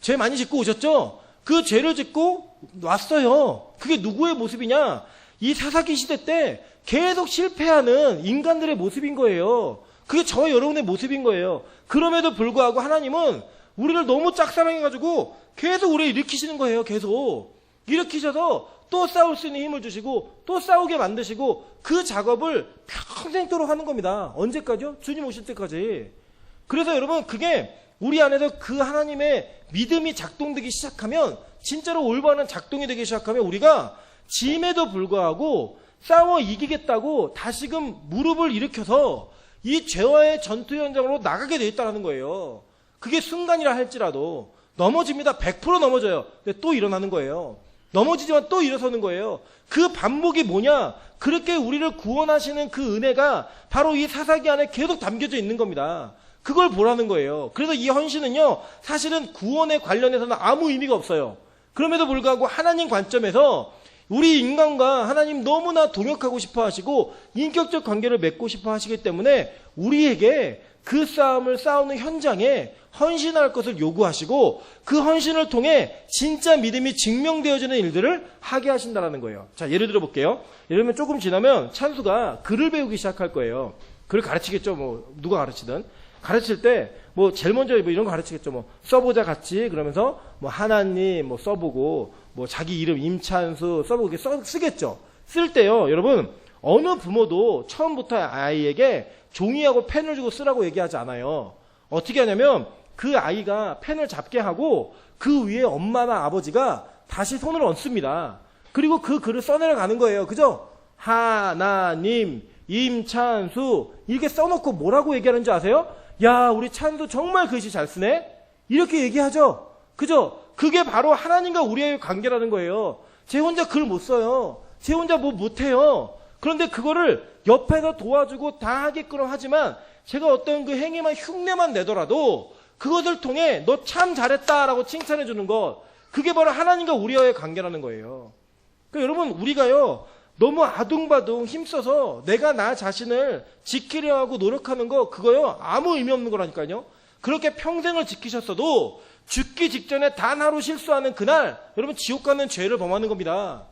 죄 많이 짓고 오셨죠? 그 죄를 짓고 왔어요. 그게 누구의 모습이냐? 이 사사기 시대 때 계속 실패하는 인간들의 모습인 거예요. 그게 저와 여러분의 모습인 거예요. 그럼에도 불구하고 하나님은 우리를 너무 짝사랑해가지고 계속 우리를 일으키시는 거예요. 계속. 일으키셔서 또 싸울 수 있는 힘을 주시고 또 싸우게 만드시고 그 작업을 평생도록 하는 겁니다. 언제까지요? 주님 오실 때까지. 그래서 여러분 그게 우리 안에서 그 하나님의 믿음이 작동되기 시작하면 진짜로 올바른 작동이 되기 시작하면 우리가 짐에도 불구하고 싸워 이기겠다고 다시금 무릎을 일으켜서 이 죄와의 전투 현장으로 나가게 돼 있다는 거예요. 그게 순간이라 할지라도 넘어집니다. 100% 넘어져요. 근데 또 일어나는 거예요. 넘어지지만 또 일어서는 거예요. 그 반복이 뭐냐? 그렇게 우리를 구원하시는 그 은혜가 바로 이 사사기 안에 계속 담겨져 있는 겁니다. 그걸 보라는 거예요. 그래서 이 헌신은요, 사실은 구원에 관련해서는 아무 의미가 없어요. 그럼에도 불구하고 하나님 관점에서 우리 인간과 하나님 너무나 동역하고 싶어 하시고 인격적 관계를 맺고 싶어 하시기 때문에 우리에게 그 싸움을 싸우는 현장에 헌신할 것을 요구하시고 그 헌신을 통해 진짜 믿음이 증명되어지는 일들을 하게 하신다는 거예요. 자, 예를 들어 볼게요. 예를 들면 조금 지나면 찬수가 글을 배우기 시작할 거예요. 글을 가르치겠죠. 뭐 누가 가르치든. 가르칠 때 뭐 제일 먼저 뭐 이런 거 가르치겠죠. 뭐 써보자 같이 그러면서 뭐 하나님 뭐 써보고 뭐 자기 이름 임찬수 써보고 이렇게 쓰겠죠. 쓸 때요. 여러분 어느 부모도 처음부터 아이에게 종이하고 펜을 주고 쓰라고 얘기하지 않아요. 어떻게 하냐면 그 아이가 펜을 잡게 하고 그 위에 엄마나 아버지가 다시 손을 얹습니다. 그리고 그 글을 써내려가는 거예요. 그죠? 하나님, 임찬수 이렇게 써놓고 뭐라고 얘기하는지 아세요? 야, 우리 찬수 정말 글씨 잘 쓰네? 이렇게 얘기하죠. 그죠? 그게 바로 하나님과 우리의 관계라는 거예요. 제 혼자 글 못 써요. 제 혼자 뭐 못해요. 그런데 그거를 옆에서 도와주고 다 하게끔 하지만 제가 어떤 그 행위만 흉내만 내더라도 그것을 통해 너 참 잘했다라고 칭찬해 주는 것, 그게 바로 하나님과 우리와의 관계라는 거예요. 그러니까 여러분 우리가요 너무 아둥바둥 힘써서 내가 나 자신을 지키려 하고 노력하는 거 그거요 아무 의미 없는 거라니까요. 그렇게 평생을 지키셨어도 죽기 직전에 단 하루 실수하는 그날 여러분 지옥 가는 죄를 범하는 겁니다.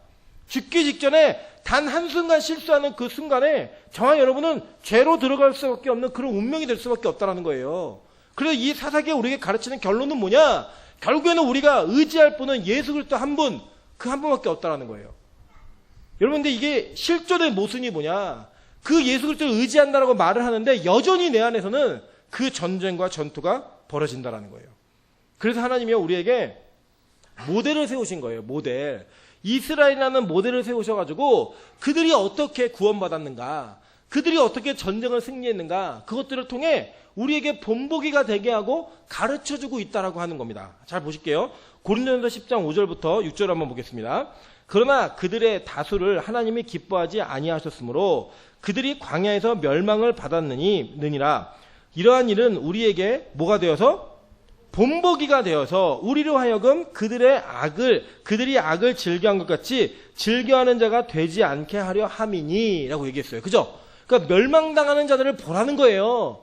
죽기 직전에 단 한순간 실수하는 그 순간에 저와 여러분은 죄로 들어갈 수밖에 없는 그런 운명이 될 수밖에 없다는 거예요. 그래서 이 사사기가 우리에게 가르치는 결론은 뭐냐? 결국에는 우리가 의지할 분은 예수 그리스도 한 분, 그 한 분밖에 없다는 거예요. 여러분 근데 이게 실존의 모순이 뭐냐? 그 예수 그리스도를 의지한다라고 말을 하는데 여전히 내 안에서는 그 전쟁과 전투가 벌어진다는 거예요. 그래서 하나님이 우리에게 모델을 세우신 거예요. 모델. 이스라엘이라는 모델을 세우셔가지고 그들이 어떻게 구원받았는가, 그들이 어떻게 전쟁을 승리했는가, 그것들을 통해 우리에게 본보기가 되게 하고 가르쳐주고 있다라고 하는 겁니다. 잘 보실게요. 고린도전서 10장 5절부터 6절 한번 보겠습니다. 그러나 그들의 다수를 하나님이 기뻐하지 아니하셨으므로 그들이 광야에서 멸망을 받았느니라. 이러한 일은 우리에게 뭐가 되어서 본보기가 되어서 우리로 하여금 그들이 악을 즐겨한 것 같이 즐겨하는 자가 되지 않게 하려 함이니 라고 얘기했어요. 그죠? 그러니까 멸망당하는 자들을 보라는 거예요.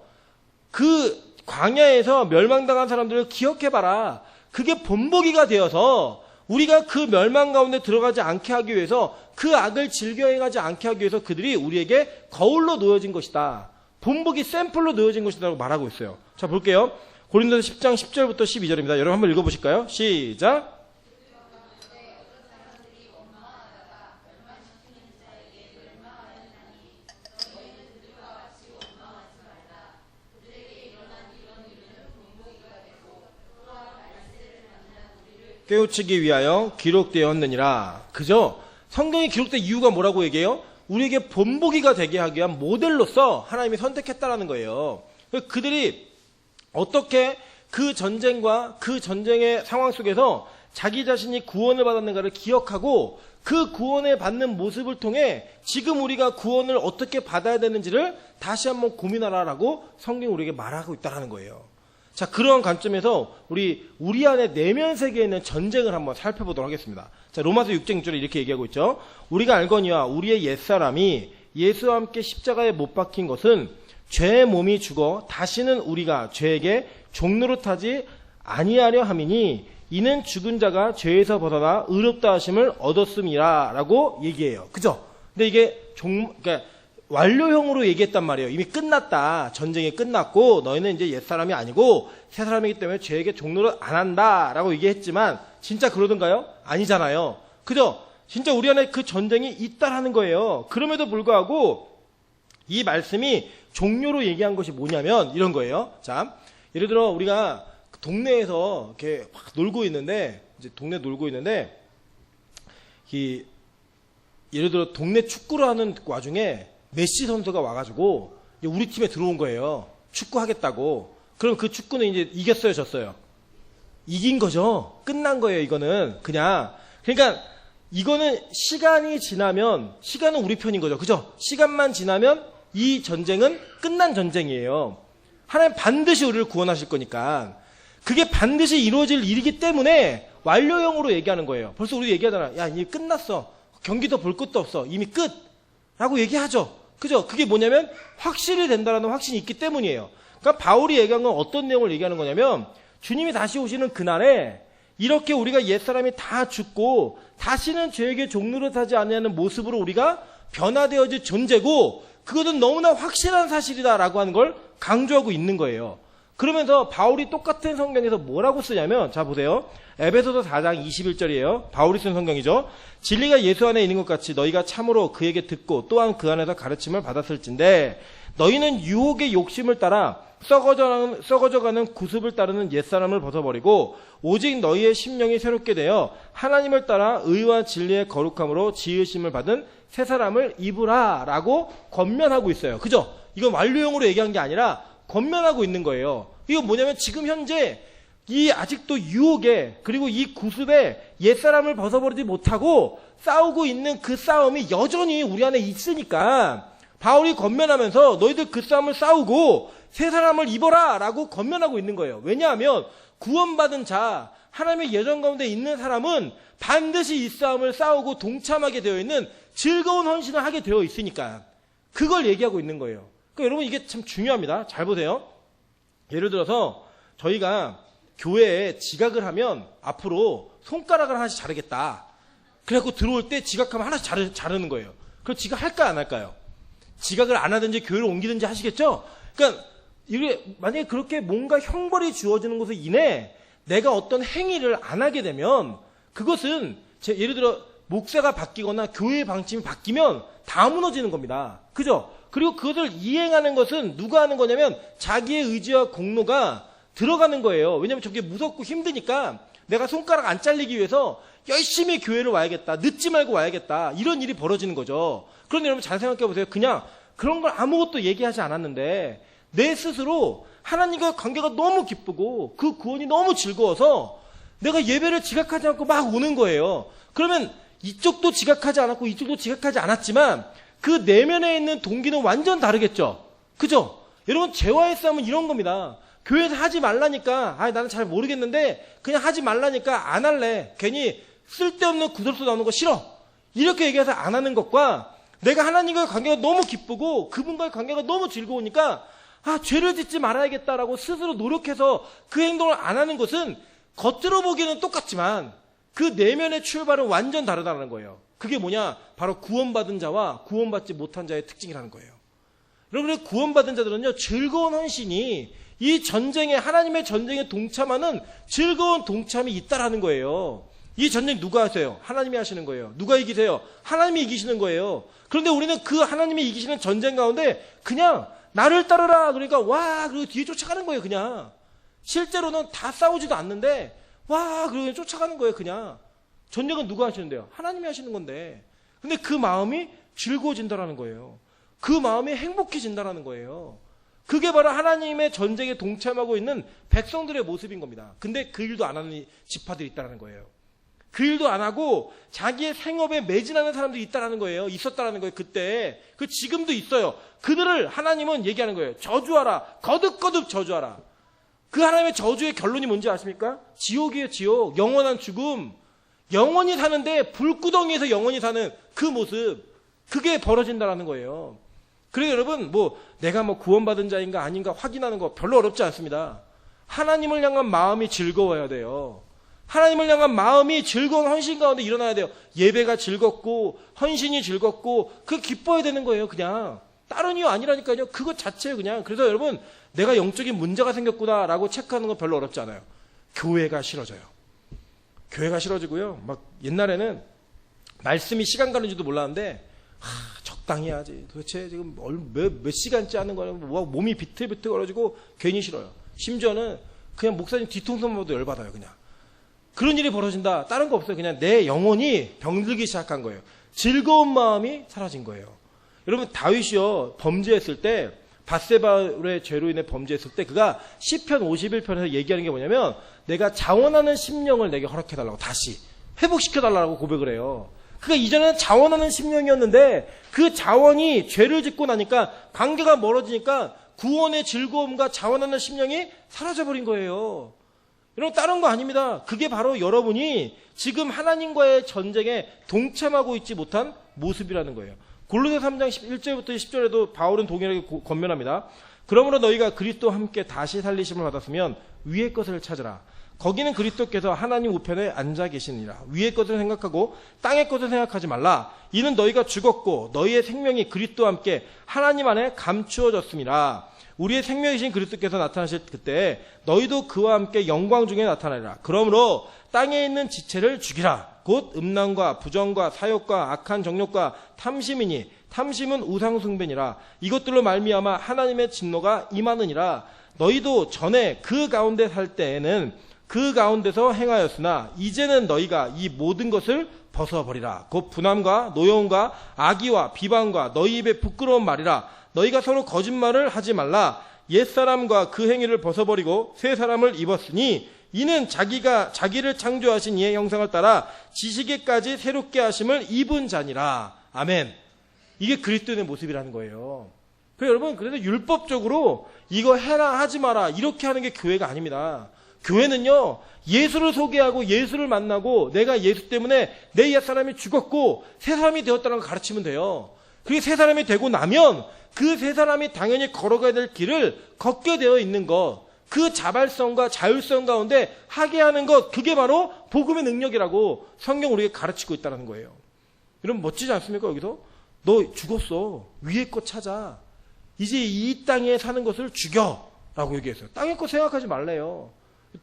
그 광야에서 멸망당한 사람들을 기억해봐라. 그게 본보기가 되어서 우리가 그 멸망 가운데 들어가지 않게 하기 위해서, 그 악을 즐겨 행하지 않게 하기 위해서 그들이 우리에게 거울로 놓여진 것이다. 본보기 샘플로 놓여진 것이다 라고 말하고 있어요. 자, 볼게요. 고린도서 10장 10절부터 12절입니다. 여러분 한번 읽어보실까요? 시작. 깨우치기 위하여 기록되었느니라. 그죠? 성경이 기록된 이유가 뭐라고 얘기해요? 우리에게 본보기가 되게 하기 위한 모델로서 하나님이 선택했다라는 거예요. 그들이 어떻게 그 전쟁과 그 전쟁의 상황 속에서 자기 자신이 구원을 받았는가를 기억하고 그 구원을 받는 모습을 통해 지금 우리가 구원을 어떻게 받아야 되는지를 다시 한번 고민하라라고 성경이 우리에게 말하고 있다는 거예요. 자, 그런 관점에서 우리 안에 내면 세계에 있는 전쟁을 한번 살펴보도록 하겠습니다. 자, 로마서 6장 6절에 이렇게 얘기하고 있죠. 우리가 알거니와 우리의 옛사람이 예수와 함께 십자가에 못 박힌 것은 죄의 몸이 죽어 다시는 우리가 죄에게 종노릇하지 아니하려 함이니 이는 죽은 자가 죄에서 벗어나 의롭다 하심을 얻었음이라 라고 얘기해요. 그죠? 근데 이게 그러니까 완료형으로 얘기했단 말이에요. 이미 끝났다. 전쟁이 끝났고 너희는 이제 옛사람이 아니고 새사람이기 때문에 죄에게 종노릇 안 한다라고 얘기했지만 진짜 그러던가요? 아니잖아요. 그죠? 진짜 우리 안에 그 전쟁이 있다라는 거예요. 그럼에도 불구하고 이 말씀이 종료로 얘기한 것이 뭐냐면 이런 거예요. 자, 예를 들어 우리가 동네에서 이렇게 막 놀고 있는데, 이제 동네 놀고 있는데 예를 들어 동네 축구를 하는 와중에 메시 선수가 와가지고 우리 팀에 들어온 거예요. 축구 하겠다고. 그럼 그 축구는 이제 이겼어요, 졌어요? 이긴 거죠. 끝난 거예요, 이거는. 그냥. 그러니까 이거는 시간이 지나면, 시간은 우리 편인 거죠. 그죠? 시간만 지나면 이 전쟁은 끝난 전쟁이에요. 하나님 반드시 우리를 구원하실 거니까. 그게 반드시 이루어질 일이기 때문에 완료형으로 얘기하는 거예요. 벌써 우리 얘기하잖아. 야, 이제 끝났어. 경기 더 볼 것도 없어. 이미 끝! 라고 얘기하죠. 그죠? 그게 뭐냐면 확실히 된다라는 확신이 있기 때문이에요. 그러니까 바울이 얘기한 건 어떤 내용을 얘기하는 거냐면 주님이 다시 오시는 그날에 이렇게 우리가 옛사람이 다 죽고 다시는 죄에게 종노릇하지 않는 모습으로 우리가 변화되어질 존재고 그것은 너무나 확실한 사실이다라고 하는 걸 강조하고 있는 거예요. 그러면서 바울이 똑같은 성경에서 뭐라고 쓰냐면 자 보세요. 에베소서 4장 21절이에요. 바울이 쓴 성경이죠. 진리가 예수 안에 있는 것 같이 너희가 참으로 그에게 듣고 또한 그 안에서 가르침을 받았을진데 너희는 유혹의 욕심을 따라 썩어져가는 구습을 따르는 옛사람을 벗어버리고 오직 너희의 심령이 새롭게 되어 하나님을 따라 의와 진리의 거룩함으로 지으심을 받은 새 사람을 입으라 라고 권면하고 있어요. 그죠? 이건 완료형으로 얘기한 게 아니라 권면하고 있는 거예요. 이거 뭐냐면 지금 현재 이 아직도 유혹에 그리고 이 구습에 옛사람을 벗어버리지 못하고 싸우고 있는 그 싸움이 여전히 우리 안에 있으니까 바울이 권면하면서 너희들 그 싸움을 싸우고 새 사람을 입어라 라고 권면하고 있는 거예요. 왜냐하면 구원받은 자 하나님의 예정 가운데 있는 사람은 반드시 이 싸움을 싸우고 동참하게 되어 있는 즐거운 헌신을 하게 되어 있으니까 그걸 얘기하고 있는 거예요. 그러니까 여러분 이게 참 중요합니다. 잘 보세요. 예를 들어서 저희가 교회에 지각을 하면 앞으로 손가락을 하나씩 자르겠다. 그래갖고 들어올 때 지각하면 하나씩 자르는 거예요. 그럼 지각할까요 안 할까요? 지각을 안 하든지 교회를 옮기든지 하시겠죠? 그러니까 이게 만약에 그렇게 뭔가 형벌이 주어지는 것으로 인해 내가 어떤 행위를 안 하게 되면 그것은 예를 들어 목사가 바뀌거나 교회의 방침이 바뀌면 다 무너지는 겁니다. 그죠? 그리고 그것을 이행하는 것은 누가 하는 거냐면 자기의 의지와 공로가 들어가는 거예요. 왜냐하면 저게 무섭고 힘드니까 내가 손가락 안 잘리기 위해서 열심히 교회를 와야겠다. 늦지 말고 와야겠다. 이런 일이 벌어지는 거죠. 그런데 여러분 잘 생각해 보세요. 그냥 그런 걸 아무것도 얘기하지 않았는데 내 스스로 하나님과 관계가 너무 기쁘고 그 구원이 너무 즐거워서 내가 예배를 지각하지 않고 막 오는 거예요. 그러면 이쪽도 지각하지 않았고 이쪽도 지각하지 않았지만 그 내면에 있는 동기는 완전 다르겠죠. 그죠? 여러분 죄와의 싸움은 이런 겁니다. 교회에서 하지 말라니까 나는 잘 모르겠는데 그냥 하지 말라니까 안 할래. 괜히 쓸데없는 구설수 나오는 거 싫어. 이렇게 얘기해서 안 하는 것과 내가 하나님과의 관계가 너무 기쁘고 그분과의 관계가 너무 즐거우니까 죄를 짓지 말아야겠다라고 스스로 노력해서 그 행동을 안 하는 것은 겉으로 보기에는 똑같지만 그 내면의 출발은 완전 다르다는 거예요. 그게 뭐냐? 바로 구원받은 자와 구원받지 못한 자의 특징이라는 거예요. 여러분, 구원받은 자들은요, 즐거운 헌신이 이 전쟁에, 하나님의 전쟁에 동참하는 즐거운 동참이 있다라는 거예요. 이 전쟁 누가 하세요? 하나님이 하시는 거예요. 누가 이기세요? 하나님이 이기시는 거예요. 그런데 우리는 그 하나님이 이기시는 전쟁 가운데 그냥 나를 따르라 그러니까 와 그리고 뒤에 쫓아가는 거예요. 그냥 실제로는 다 싸우지도 않는데 와 그러고 쫓아가는 거예요. 그냥 전쟁은 누가 하시는데요? 하나님이 하시는 건데 근데 그 마음이 즐거워진다라는 거예요. 그 마음이 행복해진다라는 거예요. 그게 바로 하나님의 전쟁에 동참하고 있는 백성들의 모습인 겁니다. 근데 그 일도 안 하는 지파들이 있다는 거예요. 그 일도 안 하고 자기의 생업에 매진하는 사람들이 있다는 거예요. 있었다는 거예요. 그때. 그 지금도 있어요. 그들을 하나님은 얘기하는 거예요. 저주하라. 거듭거듭 저주하라. 그 하나님의 저주의 결론이 뭔지 아십니까? 지옥이에요. 지옥. 영원한 죽음. 영원히 사는데 불구덩이에서 영원히 사는 그 모습. 그게 벌어진다는 거예요. 그래서 여러분 내가 구원받은 자인가 아닌가 확인하는 거 별로 어렵지 않습니다. 하나님을 향한 마음이 즐거워야 돼요. 하나님을 향한 마음이 즐거운 헌신 가운데 일어나야 돼요. 예배가 즐겁고 헌신이 즐겁고 그 기뻐야 되는 거예요. 그냥 다른 이유 아니라니까요. 그것 자체예요. 그냥. 그래서 여러분 내가 영적인 문제가 생겼구나라고 체크하는 건 별로 어렵지 않아요. 교회가 싫어져요. 교회가 싫어지고요. 옛날에는 말씀이 시간 가는지도 몰랐는데 적당히 해야지. 도대체 지금 몇 시간째 하는 거는 몸이 비틀비틀 거려지고 괜히 싫어요. 심지어는 그냥 목사님 뒤통수만 봐도 열받아요. 그냥. 그런 일이 벌어진다. 다른 거 없어요. 그냥 내 영혼이 병들기 시작한 거예요. 즐거운 마음이 사라진 거예요. 여러분 다윗이요 범죄했을 때 밧세바의 죄로 인해 범죄했을 때 그가 시편 51편에서 얘기하는 게 뭐냐면 내가 자원하는 심령을 내게 허락해달라고 다시 회복시켜달라고 고백을 해요. 그러니까 이전에는 자원하는 심령이었는데 그 자원이 죄를 짓고 나니까 관계가 멀어지니까 구원의 즐거움과 자원하는 심령이 사라져버린 거예요. 여러분 다른 거 아닙니다. 그게 바로 여러분이 지금 하나님과의 전쟁에 동참하고 있지 못한 모습이라는 거예요. 골로새 3장 1절부터 10절에도 바울은 동일하게 권면합니다. 그러므로 너희가 그리스도와 함께 다시 살리심을 받았으면 위의 것을 찾으라. 거기는 그리스도께서 하나님 우편에 앉아 계시니라. 위의 것을 생각하고 땅의 것을 생각하지 말라. 이는 너희가 죽었고 너희의 생명이 그리스도와 함께 하나님 안에 감추어졌음이라. 우리의 생명이신 그리스도께서 나타나실 그때 너희도 그와 함께 영광 중에 나타나리라. 그러므로 땅에 있는 지체를 죽이라. 곧 음란과 부정과 사욕과 악한 정욕과 탐심이니 탐심은 우상 숭배니라. 이것들로 말미암아 하나님의 진노가 임하느니라. 너희도 전에 그 가운데 살 때에는 그 가운데서 행하였으나 이제는 너희가 이 모든 것을 벗어버리라. 곧 분함과 노여움과 악의와 비방과 너희 입에 부끄러운 말이라. 너희가 서로 거짓말을 하지 말라. 옛사람과 그 행위를 벗어버리고 새 사람을 입었으니 이는 자기를 창조하신 이의 형상을 따라 지식에까지 새롭게 하심을 입은 자니라. 아멘. 이게 그리스도인의 모습이라는 거예요. 그래서 여러분, 그래서 율법적으로 이거 해라 하지 마라 이렇게 하는 게 교회가 아닙니다. 교회는요, 예수를 소개하고 예수를 만나고 내가 예수 때문에 내 옛사람이 죽었고 새 사람이 되었다는 걸 가르치면 돼요. 그게 새 사람이 되고 나면 그 새 사람이 당연히 걸어가야 될 길을 걷게 되어 있는 것, 그 자발성과 자율성 가운데 하게 하는 것, 그게 바로 복음의 능력이라고 성경 우리에게 가르치고 있다는 거예요. 여러분 멋지지 않습니까? 여기서 너 죽었어. 위의 것 찾아. 이제 이 땅에 사는 것을 죽여라고 얘기했어요. 땅의 것 생각하지 말래요.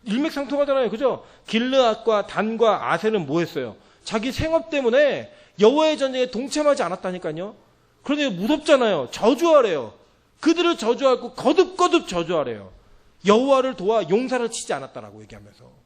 일맥상통하잖아요. 그죠? 길르앗과 단과 아셀은 뭐 했어요? 자기 생업 때문에 여호와의 전쟁에 동참하지 않았다니까요. 그런데 무섭잖아요. 저주하래요. 그들을 저주하고 거듭거듭 저주하래요. 여호와를 도와 용사를 치지 않았다라고 얘기하면서.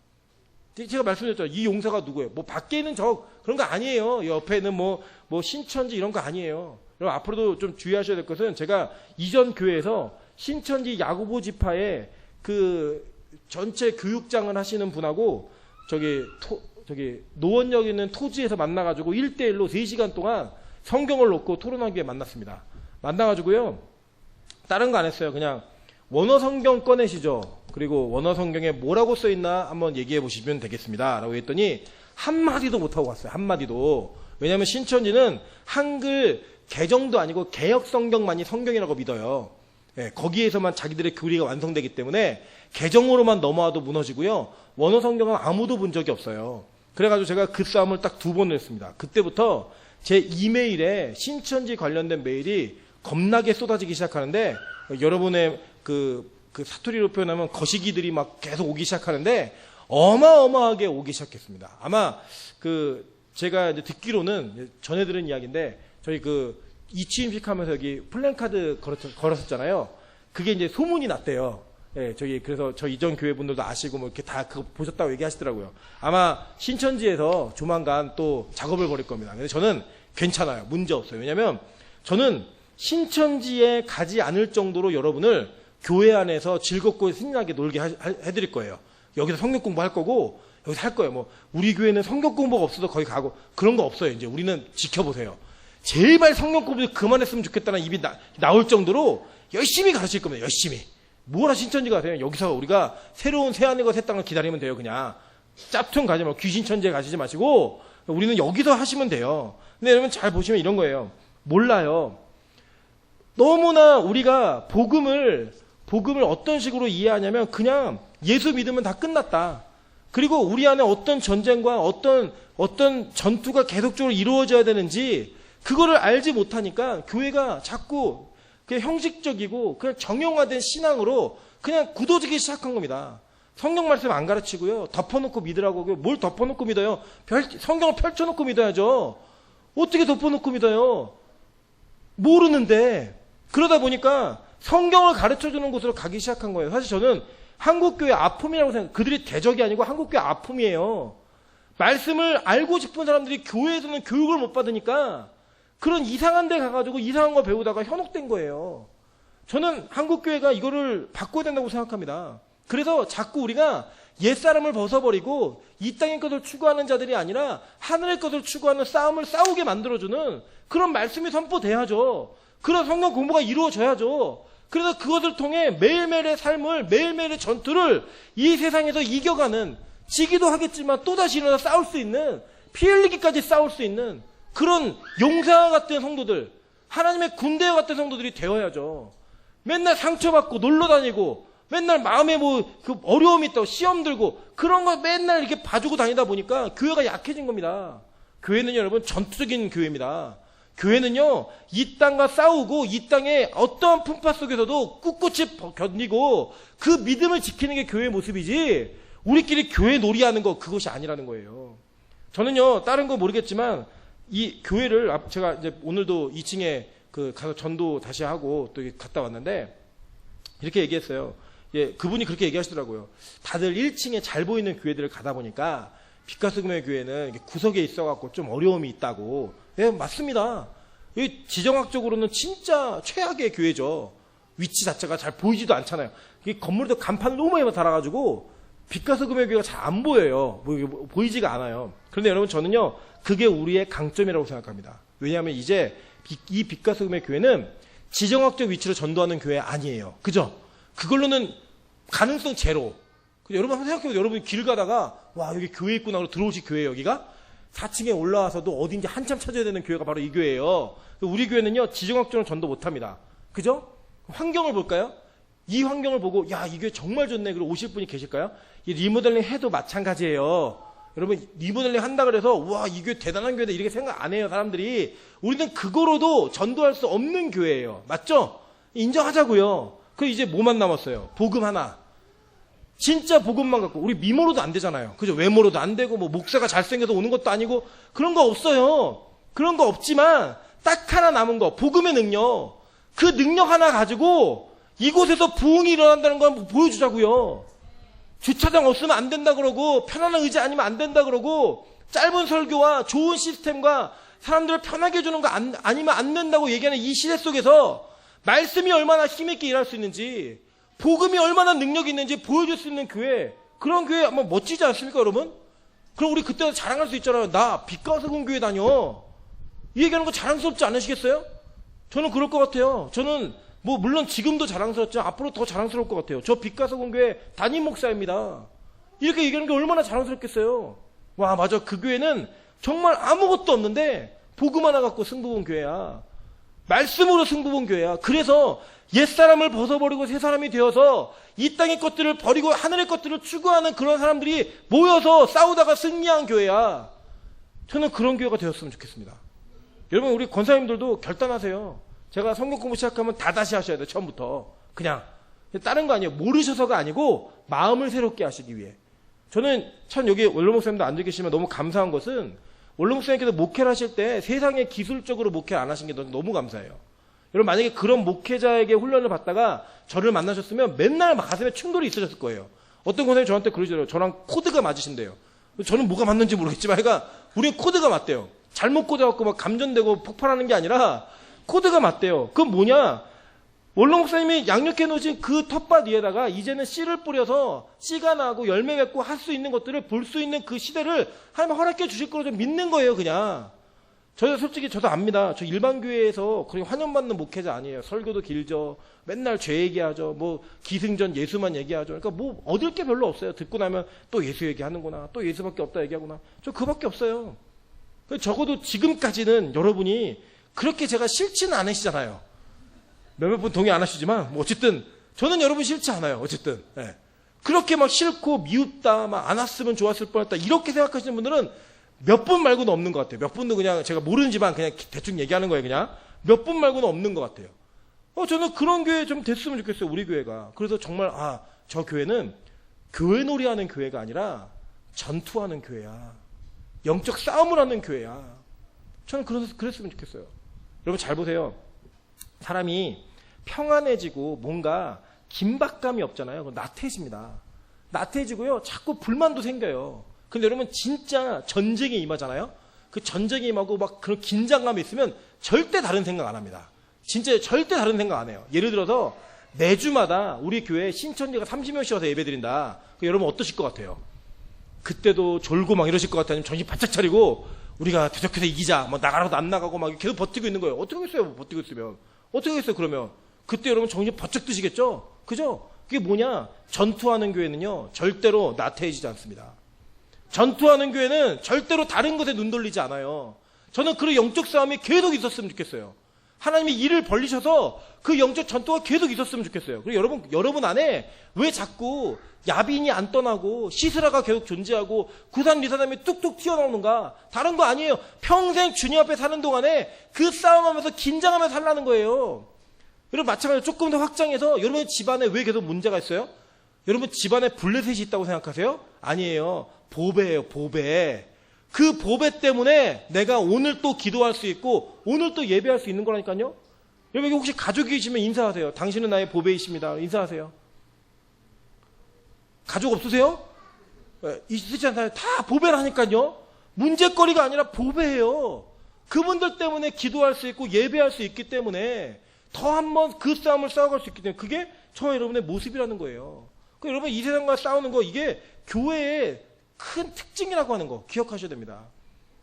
제가 말씀드렸죠. 이 용사가 누구예요? 뭐 밖에 있는 그런 거 아니에요. 옆에는 뭐 신천지 이런 거 아니에요. 여러분 앞으로도 좀 주의하셔야 될 것은 제가 이전 교회에서 신천지 야고보 지파의 그 전체 교육장을 하시는 분하고 저기 노원역에 있는 토지에서 만나가지고 1대1로 3시간 동안 성경을 놓고 토론하기 위해 만났습니다. 만나가지고요. 다른 거 안 했어요. 그냥 원어 성경 꺼내시죠. 그리고 원어 성경에 뭐라고 써있나 한번 얘기해 보시면 되겠습니다. 라고 했더니 한마디도 못하고 갔어요. 한마디도. 왜냐하면 신천지는 한글 개정도 아니고 개역 성경만이 성경이라고 믿어요. 예, 거기에서만 자기들의 교리가 완성되기 때문에 개정으로만 넘어와도 무너지고요. 원어 성경은 아무도 본 적이 없어요. 그래가지고 제가 그 싸움을 딱 2번을 했습니다. 그때부터 제 이메일에 신천지 관련된 메일이 겁나게 쏟아지기 시작하는데 여러분의 그 사투리로 표현하면 거시기들이 막 계속 오기 시작하는데 어마어마하게 오기 시작했습니다. 아마 제가 이제 듣기로는 전해 들은 이야기인데 저희 이취임식 하면서 여기 플랜카드 걸었었잖아요. 그게 이제 소문이 났대요. 예, 그래서 저 이전 교회 분들도 아시고 뭐 이렇게 다 그거 보셨다고 얘기하시더라고요. 아마 신천지에서 조만간 또 작업을 벌일 겁니다. 근데 저는 괜찮아요. 문제 없어요. 왜냐면 저는 신천지에 가지 않을 정도로 여러분을 교회 안에서 즐겁고 신나게 놀게 해드릴 거예요. 여기서 성경 공부할 거고 여기서 할 거예요. 뭐 우리 교회는 성경 공부가 없어서 거기 가고 그런 거 없어요. 이제 우리는 지켜보세요. 제발 성경 공부 그만했으면 좋겠다는 입이 나올 정도로 열심히 가르칠 겁니다. 열심히. 뭐라 신천지 가세요. 여기서 우리가 새로운 새하늘과 새 땅을 기다리면 돼요. 그냥 짭퉁 가지 말고 귀신천지에 가시지 마시고 우리는 여기서 하시면 돼요. 근데 여러분 잘 보시면 이런 거예요. 몰라요. 너무나 우리가 복음을 어떤 식으로 이해하냐면 그냥 예수 믿으면 다 끝났다. 그리고 우리 안에 어떤 전쟁과 어떤 전투가 계속적으로 이루어져야 되는지 그거를 알지 못하니까 교회가 자꾸 그냥 형식적이고 그냥 정형화된 신앙으로 그냥 굳어지기 시작한 겁니다. 성경 말씀 안 가르치고요. 덮어놓고 믿으라고. 뭘 덮어놓고 믿어요? 성경을 펼쳐놓고 믿어야죠. 어떻게 덮어놓고 믿어요? 모르는데. 그러다 보니까 성경을 가르쳐주는 곳으로 가기 시작한 거예요. 사실 저는 한국교회 아픔이라고 생각해요. 그들이 대적이 아니고 한국교회 아픔이에요. 말씀을 알고 싶은 사람들이 교회에서는 교육을 못 받으니까 그런 이상한 데 가가지고 이상한 거 배우다가 현혹된 거예요. 저는 한국교회가 이거를 바꿔야 된다고 생각합니다. 그래서 자꾸 우리가 옛사람을 벗어버리고 이 땅의 것을 추구하는 자들이 아니라 하늘의 것을 추구하는 싸움을 싸우게 만들어주는 그런 말씀이 선포돼야죠. 그런 성경 공부가 이루어져야죠. 그래서 그것을 통해 매일매일의 삶을, 매일매일의 전투를 이 세상에서 이겨가는, 지기도 하겠지만 또다시 일어나 싸울 수 있는, 피 흘리기까지 싸울 수 있는 그런 용사 같은 성도들, 하나님의 군대와 같은 성도들이 되어야죠. 맨날 상처받고 놀러 다니고 맨날 마음에 그 어려움이 있다고 시험 들고 그런 거 맨날 이렇게 봐주고 다니다 보니까 교회가 약해진 겁니다. 교회는요, 여러분, 전투적인 교회입니다. 교회는요, 이 땅과 싸우고 이 땅의 어떠한 풍파 속에서도 꿋꿋이 견디고 그 믿음을 지키는 게 교회의 모습이지, 우리끼리 교회 놀이하는 거, 그것이 아니라는 거예요. 저는요, 다른 거 모르겠지만 이 교회를, 제가 이제 오늘도 2층에 가서 전도 다시 하고 또 갔다 왔는데 이렇게 얘기했어요. 예, 그분이 그렇게 얘기하시더라고요. 다들 1층에 잘 보이는 교회들을 가다 보니까 빛가스금의 교회는 구석에 있어갖고 좀 어려움이 있다고. 예, 맞습니다. 이 지정학적으로는 진짜 최악의 교회죠. 위치 자체가 잘 보이지도 않잖아요. 이 건물도 간판을 너무 많이 달아가지고 빛가스금의 교회가 잘 안 보여요. 보이지가 않아요. 그런데 여러분, 저는요, 그게 우리의 강점이라고 생각합니다. 왜냐하면 이제 이 빛가스금의 교회는 지정학적 위치로 전도하는 교회 아니에요. 그죠? 그걸로는 가능성 제로. 여러분 한번 생각해보세요. 여러분이 길 가다가 와, 여기 교회 있구나 하고 들어오실 교회, 여기가 4층에 올라와서도 어딘지 한참 찾아야 되는 교회가 바로 이 교회예요. 우리 교회는요, 지정학적으로 전도 못합니다. 그죠? 환경을 볼까요? 이 환경을 보고 야, 이 교회 정말 좋네, 그리고 오실 분이 계실까요? 이 리모델링 해도 마찬가지예요. 여러분, 리모델링 한다 그래서 와, 이 교회 대단한 교회다 이렇게 생각 안 해요, 사람들이. 우리는 그거로도 전도할 수 없는 교회예요. 맞죠? 인정하자고요. 그럼 이제 뭐만 남았어요? 복음 하나. 진짜 복음만 갖고. 우리 미모로도 안 되잖아요. 그죠? 외모로도 안 되고, 뭐 목사가 잘생겨서 오는 것도 아니고, 그런 거 없어요. 그런 거 없지만 딱 하나 남은 거, 복음의 능력. 그 능력 하나 가지고 이곳에서 부흥이 일어난다는 거 한번 보여주자고요. 주차장 없으면 안 된다 그러고, 편안한 의자 아니면 안 된다 그러고, 짧은 설교와 좋은 시스템과 사람들을 편하게 해주는 거 아니면 안 된다고 얘기하는 이 시대 속에서 말씀이 얼마나 힘있게 일할 수 있는지, 복음이 얼마나 능력이 있는지 보여줄 수 있는 교회, 그런 교회 한번 멋지지 않습니까, 여러분? 그럼 우리 그때 자랑할 수 있잖아요. 나 빛가스금 교회 다녀. 이 얘기하는 거 자랑스럽지 않으시겠어요? 저는 그럴 것 같아요. 저는 뭐 물론 지금도 자랑스럽지만 앞으로 더 자랑스러울 것 같아요. 저 빛가스금 교회 담임 목사입니다. 이렇게 얘기하는 게 얼마나 자랑스럽겠어요. 와, 맞아. 그 교회는 정말 아무것도 없는데 복음 하나 갖고 승부 본 교회야. 말씀으로 승부 본 교회야. 그래서 옛사람을 벗어버리고 새사람이 되어서 이 땅의 것들을 버리고 하늘의 것들을 추구하는 그런 사람들이 모여서 싸우다가 승리한 교회야. 저는 그런 교회가 되었으면 좋겠습니다. 여러분, 우리 권사님들도 결단하세요. 제가 성경 공부 시작하면 다 다시 하셔야 돼요. 처음부터. 그냥 다른 거 아니에요. 모르셔서가 아니고 마음을 새롭게 하시기 위해. 저는 참 여기 원로 목사님도 앉아 계시면 너무 감사한 것은, 원로 목사님께서 목회를 하실 때 세상에 기술적으로 목회를 안 하신 게 너무 감사해요. 여러분, 만약에 그런 목회자에게 훈련을 받다가 저를 만나셨으면 맨날 가슴에 충돌이 있으셨을 거예요. 어떤 권사님이 저한테 그러시더라고요. 저랑 코드가 맞으신대요. 저는 뭐가 맞는지 모르겠지만, 그러니까 우리는 코드가 맞대요. 잘못 꽂아갖고 막 감전되고 폭발하는 게 아니라 코드가 맞대요. 그건 뭐냐? 원로 목사님이 양육해 놓으신 그 텃밭 위에다가 이제는 씨를 뿌려서 씨가 나고 열매 맺고 할 수 있는 것들을 볼 수 있는 그 시대를 하나님 허락해 주실 거로 좀 믿는 거예요, 그냥. 솔직히 저도 압니다. 저 일반 교회에서 그렇게 환영받는 목회자 아니에요. 설교도 길죠. 맨날 죄 얘기하죠. 뭐 기승전 예수만 얘기하죠. 그러니까 뭐 얻을 게 별로 없어요. 듣고 나면 또 예수 얘기하는구나. 또 예수밖에 없다 얘기하구나. 저 그밖에 없어요. 적어도 지금까지는 여러분이 그렇게 제가 싫지는 않으시잖아요. 몇몇 분 동의 안 하시지만 뭐 어쨌든 저는 여러분 싫지 않아요. 어쨌든 예. 그렇게 막 싫고 미웠다, 막 안 왔으면 좋았을 뻔했다 이렇게 생각하시는 분들은 몇 분 말고는 없는 것 같아요. 몇 분도 그냥 제가 모르지만 그냥 대충 얘기하는 거예요. 그냥 몇 분 말고는 없는 것 같아요. 저는 그런 교회 좀 됐으면 좋겠어요. 우리 교회가. 그래서 정말 저 교회는 교회 놀이하는 교회가 아니라 전투하는 교회야. 영적 싸움을 하는 교회야. 저는 그랬으면 좋겠어요. 여러분 잘 보세요. 사람이 평안해지고 뭔가 긴박감이 없잖아요. 그건 나태해집니다. 나태해지고요. 자꾸 불만도 생겨요. 근데 여러분 진짜 전쟁에 임하잖아요. 그 전쟁에 임하고 막 그런 긴장감이 있으면 절대 다른 생각 안 합니다. 진짜 절대 다른 생각 안 해요. 예를 들어서 매주마다 우리 교회 신천지가 30명씩 와서 예배드린다. 여러분 어떠실 것 같아요? 그때도 졸고 막 이러실 것 같아요. 아니면 정신 바짝 차리고 우리가 대적해서 이기자. 뭐 나가라도 안 나가고 막 계속 버티고 있는 거예요. 어떻게 하겠어요? 버티고 있으면. 어떻게 하겠어요? 그러면. 그때 여러분 정신 번쩍 드시겠죠? 그죠? 그게 뭐냐? 전투하는 교회는요, 절대로 나태해지지 않습니다. 전투하는 교회는 절대로 다른 것에 눈 돌리지 않아요. 저는 그런 영적 싸움이 계속 있었으면 좋겠어요. 하나님이 일을 벌리셔서 그 영적 전투가 계속 있었으면 좋겠어요. 그리고 여러분 안에 왜 자꾸 야빈이 안 떠나고 시스라가 계속 존재하고 구산 리사람이 뚝뚝 튀어나오는가? 다른 거 아니에요. 평생 주님 앞에 사는 동안에 그 싸움하면서 긴장하면서 살라는 거예요. 여러분 마찬가지로 조금 더 확장해서 여러분 집안에 왜 계속 문제가 있어요? 여러분 집안에 블레셋이 있다고 생각하세요? 아니에요. 보배예요. 보배. 그 보배 때문에 내가 오늘 또 기도할 수 있고 오늘 또 예배할 수 있는 거라니까요. 여러분 혹시 가족이시면 인사하세요. 당신은 나의 보배이십니다. 인사하세요. 가족 없으세요? 있으지 않나요? 다 보배라니까요. 문제거리가 아니라 보배예요. 그분들 때문에 기도할 수 있고 예배할 수 있기 때문에 더 한번 그 싸움을 싸워갈 수 있기 때문에 그게 저와 여러분의 모습이라는 거예요. 그러니까 여러분 이 세상과 싸우는 거 이게 교회의 큰 특징이라고 하는 거 기억하셔야 됩니다.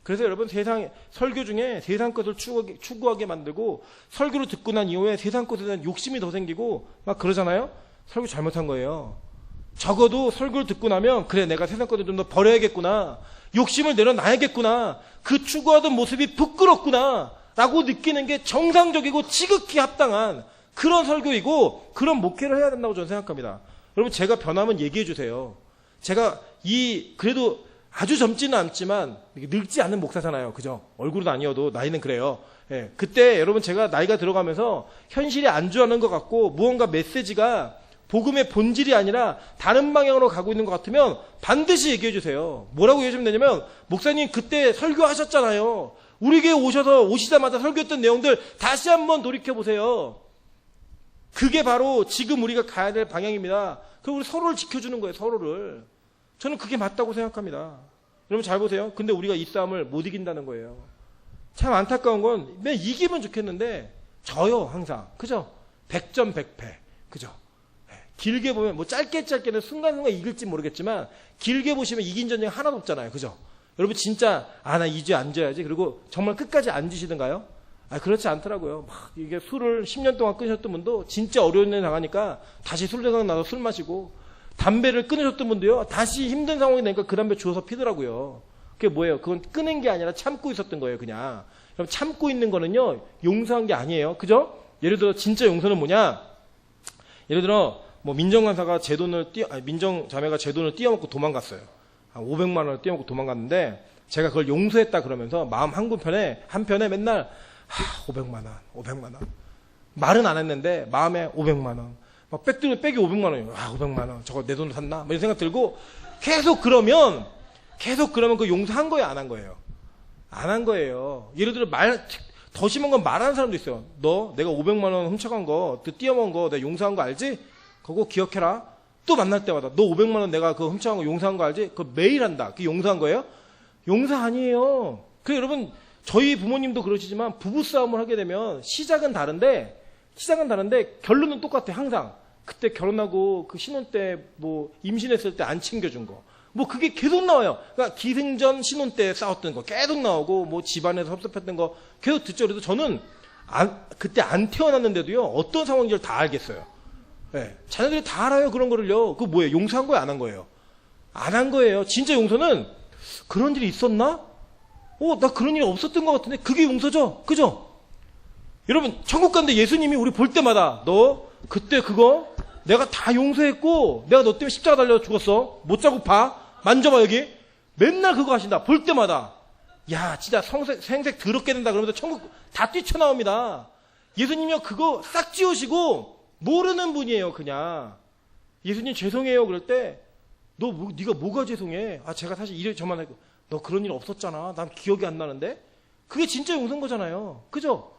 그래서 여러분 세상 설교 중에 세상 것을 추구하게 만들고 설교를 듣고 난 이후에 세상 것에 대한 욕심이 더 생기고 막 그러잖아요. 설교 잘못한 거예요. 적어도 설교를 듣고 나면 그래 내가 세상 것을 좀 더 버려야겠구나. 욕심을 내려놔야겠구나. 그 추구하던 모습이 부끄럽구나 라고 느끼는 게 정상적이고 지극히 합당한 그런 설교이고 그런 목회를 해야 된다고 저는 생각합니다. 여러분 제가 변하면 얘기해 주세요. 제가 그래도 아주 젊지는 않지만 늙지 않은 목사잖아요. 그죠? 얼굴은 아니어도 나이는 그래요. 예, 그때 여러분 제가 나이가 들어가면서 현실이 안주하는 것 같고 무언가 메시지가 복음의 본질이 아니라 다른 방향으로 가고 있는 것 같으면 반드시 얘기해 주세요. 뭐라고 얘기하시면 되냐면 목사님 그때 설교하셨잖아요. 우리 교회 오시자마자 설교했던 내용들 다시 한번 돌이켜보세요. 그게 바로 지금 우리가 가야 될 방향입니다. 그리고 우리 서로를 지켜주는 거예요. 서로를. 저는 그게 맞다고 생각합니다. 여러분 잘 보세요. 근데 우리가 이 싸움을 못 이긴다는 거예요. 참 안타까운 건 맨 이기면 좋겠는데 져요 항상. 그죠? 100점 100패. 그죠? 길게 보면 뭐 짧게는 순간순간 이길지 모르겠지만 길게 보시면 이긴 전쟁 하나도 없잖아요. 그죠? 여러분 진짜 나 이제 앉아야지. 그리고 정말 끝까지 앉으시던가요? 그렇지 않더라고요. 막 이게 술을 10년 동안 끊으셨던 분도 진짜 어려운 일 당하니까 다시 술 생각나서 술 마시고 담배를 끊으셨던 분도요. 다시 힘든 상황이 되니까 그 담배 주워서 피더라고요. 그게 뭐예요? 그건 끊은 게 아니라 참고 있었던 거예요. 그냥. 그럼 참고 있는 거는요. 용서한 게 아니에요. 그죠? 예를 들어 진짜 용서는 뭐냐? 예를 들어 뭐 민정자매가 제 돈을 띄어먹고 도망갔어요. 한 500만 원을 띄어먹고 도망갔는데 제가 그걸 용서했다 그러면서 마음 한편에 맨날 500만 원. 말은 안 했는데 마음에 500만 원. 막 백이 500만 원이에요. 500만 원. 저거 내 돈으로 샀나? 뭐 이런 생각 들고 계속 그러면 그 용서한 거예요, 안 한 거예요? 안 한 거예요. 예를 들어 더 심한 건 말하는 사람도 있어요. 너 내가 500만 원 훔쳐간 거, 띄어먹은 거 내가 용서한 거 알지? 그거 기억해라. 또 만날 때마다 너 500만 원 내가 그거 훔쳐간 거 용서한 거 알지? 그거 매일 한다. 그게 용서한 거예요? 용서 아니에요. 그래서 여러분 저희 부모님도 그러시지만 부부싸움을 하게 되면 시작은 다른데 결론은 똑같아요. 항상. 그때 결혼하고 그 신혼 때 뭐 임신했을 때 안 챙겨준 거. 뭐 그게 계속 나와요. 그러니까 기승전 신혼 때 싸웠던 거 계속 나오고 뭐 집안에서 섭섭했던 거 계속 듣죠. 그래서 저는 그때 안 태어났는데도요. 어떤 상황인지를 다 알겠어요. 네. 자녀들이 다 알아요. 그런 거를요. 그거 뭐예요? 용서한 거예요? 안 한 거예요? 안 한 거예요. 진짜 용서는 그런 일이 있었나? 나 그런 일이 없었던 것 같은데 그게 용서죠? 그죠? 여러분 천국 갔는데 예수님이 우리 볼 때마다 너 그때 그거 내가 다 용서했고 내가 너 때문에 십자가 달려 죽었어. 못 자고 봐. 만져봐 여기. 맨날 그거 하신다. 볼 때마다. 야 진짜 생색 더럽게 된다 그러면서 천국 다 뛰쳐나옵니다. 예수님이요 그거 싹 지우시고 모르는 분이에요. 그냥 예수님 죄송해요 그럴 때 네가 뭐가 죄송해? 제가 사실 이래 저만 했고 너 그런 일 없었잖아. 난 기억이 안 나는데. 그게 진짜 용서인 거잖아요. 그죠?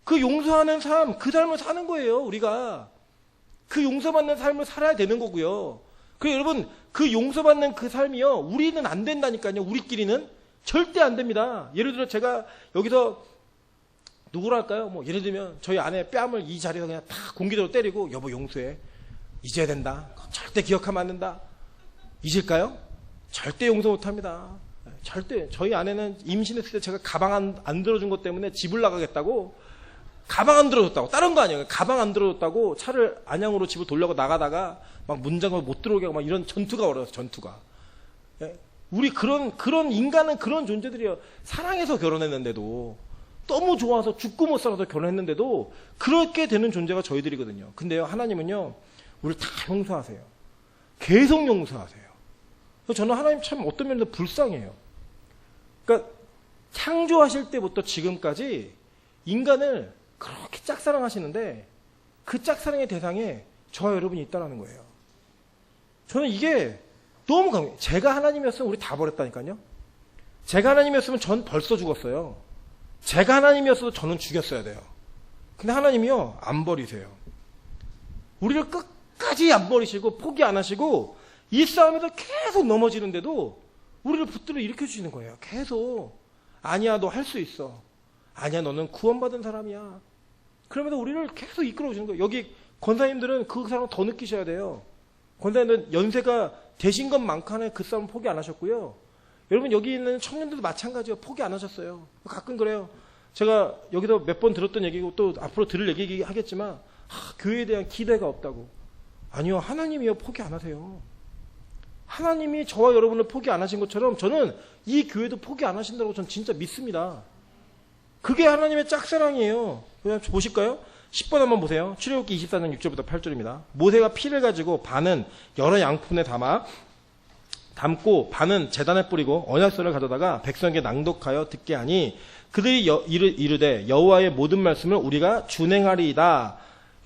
그 용서하는 삶, 그 삶을 사는 거예요. 우리가 그 용서받는 삶을 살아야 되는 거고요. 그리고 여러분 그 용서받는 그 삶이요 우리는 안 된다니까요. 우리끼리는 절대 안 됩니다. 예를 들어 제가 여기서 누구랄까요? 뭐 예를 들면 저희 아내 뺨을 이 자리에서 그냥 탁 공기적으로 때리고 여보 용서해. 잊어야 된다. 절대 기억하면 안 된다. 잊을까요? 절대 용서 못합니다. 절대. 저희 아내는 임신했을 때 제가 가방 안 들어준 것 때문에 집을 나가겠다고 가방 안 들어줬다고. 다른 거 아니에요. 가방 안 들어줬다고 차를 안양으로 집을 돌려고 나가다가 막 문장을 못 들어오게 하고 막 이런 전투가 벌어졌어, 전투가. 예? 우리 그런 인간은 그런 존재들이에요. 사랑해서 결혼했는데도, 너무 좋아서 죽고 못 살아서 결혼했는데도 그렇게 되는 존재가 저희들이거든요. 근데요, 하나님은요, 우리를 다 용서하세요. 계속 용서하세요. 저는 하나님 참 어떤 면에서 불쌍해요. 그러니까 창조하실 때부터 지금까지 인간을 그렇게 짝사랑하시는데 그 짝사랑의 대상에 저와 여러분이 있다는 거예요. 저는 이게 너무 강해요. 제가 하나님이었으면 우리 다 버렸다니까요. 제가 하나님이었으면 전 벌써 죽었어요. 제가 하나님이었어도 저는 죽였어야 돼요. 근데 하나님이요, 안 버리세요. 우리를 끝까지 안 버리시고 포기 안 하시고 이 싸움에서 계속 넘어지는데도 우리를 붙들어 일으켜 주시는 거예요. 계속. 아니야, 너 할 수 있어. 아니야, 너는 구원받은 사람이야. 그러면서 우리를 계속 이끌어 주시는 거예요. 여기 권사님들은 그 사랑을 더 느끼셔야 돼요. 권사님들은 연세가 되신 것만큼의 그 싸움 포기 안 하셨고요. 여러분 여기 있는 청년들도 마찬가지예요. 포기 안 하셨어요. 가끔 그래요. 제가 여기서 몇 번 들었던 얘기고 또 앞으로 들을 얘기 하겠지만 교회에 대한 기대가 없다고. 아니요. 하나님이요. 포기 안 하세요. 하나님이 저와 여러분을 포기 안 하신 것처럼 저는 이 교회도 포기 안 하신다고 저는 진짜 믿습니다. 그게 하나님의 짝사랑이에요. 그냥 보실까요? 10번 한번 보세요. 출애굽기 24장 6절부터 8절입니다. 모세가 피를 가지고 반은 여러 양푼에 담고 반은 제단에 뿌리고 언약서를 가져다가 백성에게 낭독하여 듣게 하니 그들이 이르되 여호와의 모든 말씀을 우리가 준행하리이다.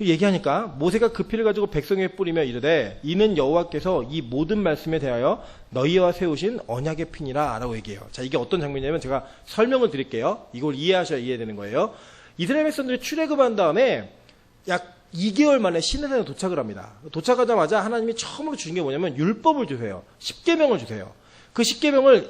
얘기하니까 모세가 그 피를 가지고 백성에게 뿌리며 이르되 이는 여호와께서 이 모든 말씀에 대하여 너희와 세우신 언약의 피니라 라고 얘기해요. 자, 이게 어떤 장면이냐면 제가 설명을 드릴게요. 이걸 이해하셔야 이해되는 거예요. 이스라엘 백성들이 출애굽한 다음에 약 2개월 만에 시내산에 도착을 합니다. 도착하자마자 하나님이 처음으로 주신 게 뭐냐면 율법을 주세요. 10계명을 주세요. 그 10계명을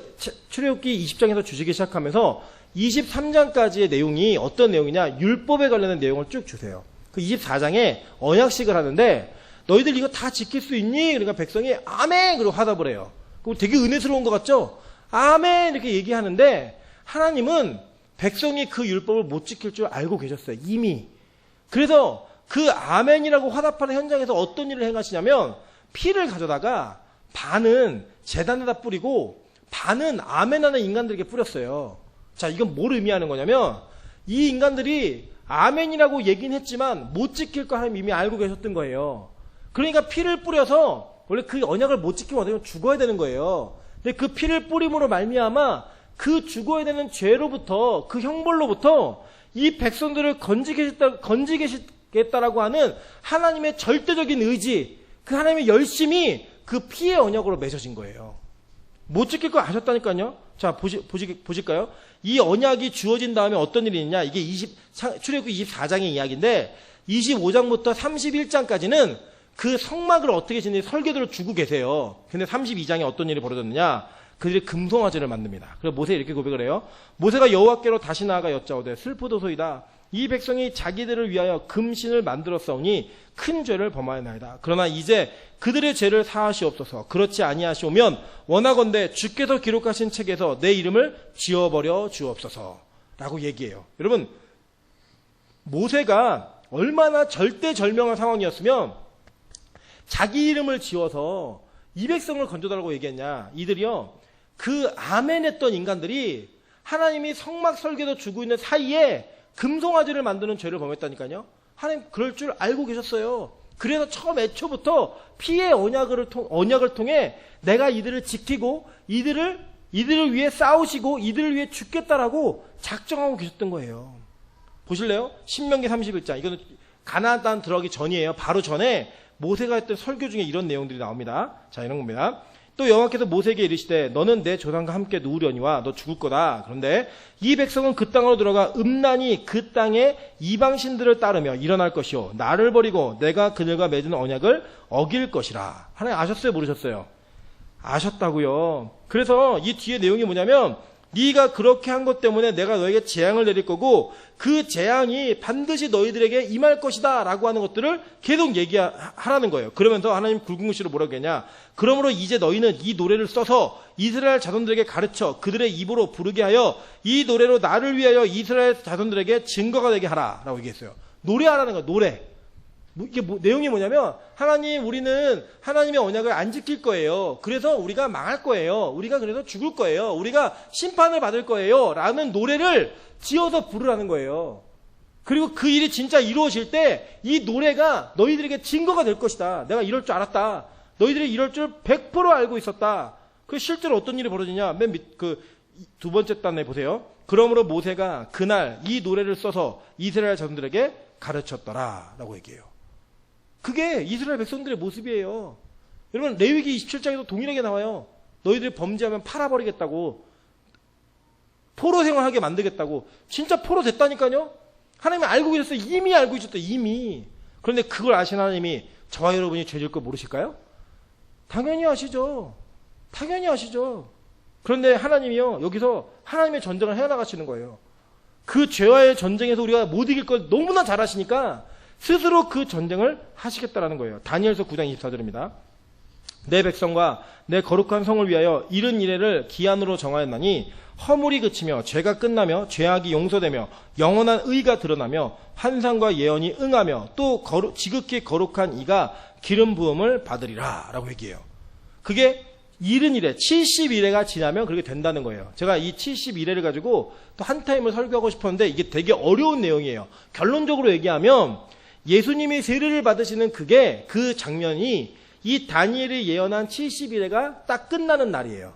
출애굽기 20장에서 주시기 시작하면서 23장까지의 내용이 어떤 내용이냐, 율법에 관련된 내용을 쭉 주세요. 그 24장에 언약식을 하는데 너희들 이거 다 지킬 수 있니? 그러니까 백성이 아멘! 그리고 화답을 해요. 그럼 되게 은혜스러운 것 같죠? 아멘! 이렇게 얘기하는데 하나님은 백성이 그 율법을 못 지킬 줄 알고 계셨어요. 이미. 그래서 그 아멘이라고 화답하는 현장에서 어떤 일을 행하시냐면 피를 가져다가 반은 제단에다 뿌리고 반은 아멘하는 인간들에게 뿌렸어요. 자, 이건 뭘 의미하는 거냐면 이 인간들이 아멘이라고 얘기는 했지만 못 지킬 거 하나님 이미 알고 계셨던 거예요. 그러니까 피를 뿌려서 원래 그 언약을 못 지키면 어떻게 보면 죽어야 되는 거예요. 근데 그 피를 뿌림으로 말미암아 그 죽어야 되는 죄로부터 그 형벌로부터 이 백성들을 건지겠다라고 하는 하나님의 절대적인 의지, 그 하나님의 열심이 그 피의 언약으로 맺어진 거예요. 못 지킬 거 아셨다니까요. 자, 보실까요? 이 언약이 주어진 다음에 어떤 일이 있냐. 이게 출애굽기 24장의 이야기인데 25장부터 31장까지는 그 성막을 어떻게 짓는지 설계도를 주고 계세요. 근데 32장에 어떤 일이 벌어졌느냐. 그들이 금송아지를 만듭니다. 그래서 모세 이렇게 고백을 해요. 모세가 여호와께로 다시 나아가 여짜오되 슬프도소이다. 이 백성이 자기들을 위하여 금신을 만들었사오니 큰 죄를 범하였나이다. 그러나 이제 그들의 죄를 사하시옵소서. 그렇지 아니하시오면 원하건대 주께서 기록하신 책에서 내 이름을 지워버려 주옵소서 라고 얘기해요. 여러분, 모세가 얼마나 절대절명한 상황이었으면 자기 이름을 지워서 이 백성을 건져달라고 얘기했냐. 이들이요, 그 아멘했던 인간들이 하나님이 성막 설계도 주고 있는 사이에 금송아지를 만드는 죄를 범했다니까요. 하나님 그럴 줄 알고 계셨어요. 그래서 처음 애초부터 피의 언약을 통해 내가 이들을 지키고 이들을 위해 싸우시고 이들을 위해 죽겠다라고 작정하고 계셨던 거예요. 보실래요? 신명기 31장. 이거는 가나안 땅 들어가기 전이에요. 바로 전에 모세가 했던 설교 중에 이런 내용들이 나옵니다. 자, 이런 겁니다. 또 여호와께서 모세에게 이르시되 너는 내 조상과 함께 누우려니와 너 죽을 거다. 그런데 이 백성은 그 땅으로 들어가 음란히 그 땅의 이방신들을 따르며 일어날 것이요 나를 버리고 내가 그들과 맺은 언약을 어길 것이라. 하나님 아셨어요? 모르셨어요? 아셨다고요. 그래서 이 뒤에 내용이 뭐냐면 네가 그렇게 한 것 때문에 내가 너에게 재앙을 내릴 거고 그 재앙이 반드시 너희들에게 임할 것이다 라고 하는 것들을 계속 얘기하라는 거예요. 그러면서 하나님 굵은글씨로 뭐라고 했냐, 그러므로 이제 너희는 이 노래를 써서 이스라엘 자손들에게 가르쳐 그들의 입으로 부르게 하여 이 노래로 나를 위하여 이스라엘 자손들에게 증거가 되게 하라 라고 얘기했어요. 노래하라는 거예요. 노래. 이게 내용이 뭐냐면, 하나님, 우리는 하나님의 언약을 안 지킬 거예요. 그래서 우리가 망할 거예요. 우리가 그래서 죽을 거예요. 우리가 심판을 받을 거예요. 라는 노래를 지어서 부르라는 거예요. 그리고 그 일이 진짜 이루어질 때 이 노래가 너희들에게 증거가 될 것이다. 내가 이럴 줄 알았다. 너희들이 이럴 줄 100% 알고 있었다. 그 실제로 어떤 일이 벌어지냐? 맨 밑, 두 번째 단에 보세요. 그러므로 모세가 그날 이 노래를 써서 이스라엘 자손들에게 가르쳤더라. 라고 얘기해요. 그게 이스라엘 백성들의 모습이에요. 여러분, 레위기 27장에도 동일하게 나와요. 너희들이 범죄하면 팔아버리겠다고, 포로 생활하게 만들겠다고. 진짜 포로 됐다니까요. 하나님이 알고 계셨어요. 이미 알고 있었어요. 이미. 그런데 그걸 아신 하나님이 저와 여러분이 죄질 걸 모르실까요? 당연히 아시죠. 당연히 아시죠. 그런데 하나님이요, 여기서 하나님의 전쟁을 해나가시는 거예요. 그 죄와의 전쟁에서 우리가 못 이길 걸 너무나 잘 아시니까 스스로 그 전쟁을 하시겠다라는 거예요. 다니엘서 9장 24절입니다. 내 백성과 내 거룩한 성을 위하여 이른 이래를 기한으로 정하였나니 허물이 그치며 죄가 끝나며 죄악이 용서되며 영원한 의가 드러나며 환상과 예언이 응하며 또 지극히 거룩한 이가 기름 부음을 받으리라 라고 얘기해요. 그게 이른 이래 70일에가 지나면 그렇게 된다는 거예요. 제가 이 71회를 가지고 또 한 타임을 설교하고 싶었는데 이게 되게 어려운 내용이에요. 결론적으로 얘기하면 예수님이 세례를 받으시는 그 장면이 이 다니엘이 예언한 70일에가 딱 끝나는 날이에요.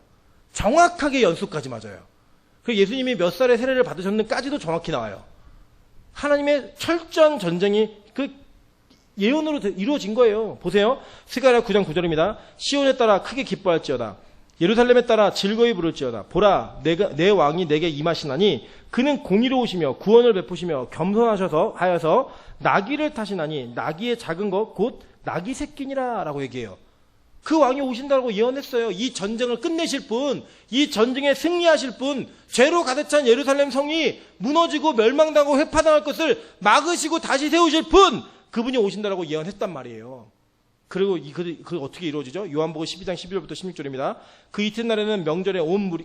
정확하게 연수까지 맞아요. 그리고 예수님이 몇 살에 세례를 받으셨는지까지도 정확히 나와요. 하나님의 철저한 전쟁이 그 예언으로 이루어진 거예요. 보세요. 스가랴 9장 9절입니다. 시온에 따라 크게 기뻐할지어다. 예루살렘에 따라 즐거이 부를지어다. 보라, 내 왕이 내게 임하시나니 그는 공의로우시며 구원을 베푸시며 겸손하셔서 하여서 나귀를 타시나니 나귀의 작은 것 곧 나귀 새끼니라 라고 얘기해요. 그 왕이 오신다고 예언했어요. 이 전쟁을 끝내실 분, 이 전쟁에 승리하실 분, 죄로 가득 찬 예루살렘 성이 무너지고 멸망당하고 회파당할 것을 막으시고 다시 세우실 분, 그분이 오신다라고 예언했단 말이에요. 그리고 그 어떻게 이루어지죠? 요한복음 12장 11절부터 16절입니다. 그 이튿날에는 명절에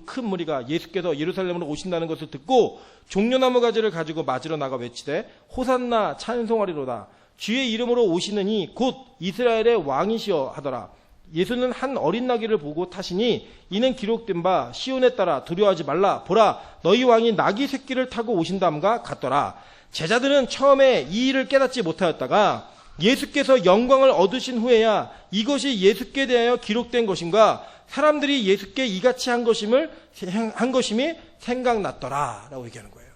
큰 무리가 예수께서 예루살렘으로 오신다는 것을 듣고 종려나무 가지를 가지고 맞으러 나가 외치되 호산나 찬송하리로다. 주의 이름으로 오시는 이 곧 이스라엘의 왕이시여 하더라. 예수는 한 어린 나귀를 보고 타시니 이는 기록된 바 시온에 따라 두려워하지 말라. 보라, 너희 왕이 나귀 새끼를 타고 오신다함과 같더라. 제자들은 처음에 이 일을 깨닫지 못하였다가 예수께서 영광을 얻으신 후에야 이것이 예수께 대하여 기록된 것인가, 사람들이 예수께 이같이 한 것임이 생각났더라 라고 얘기하는 거예요.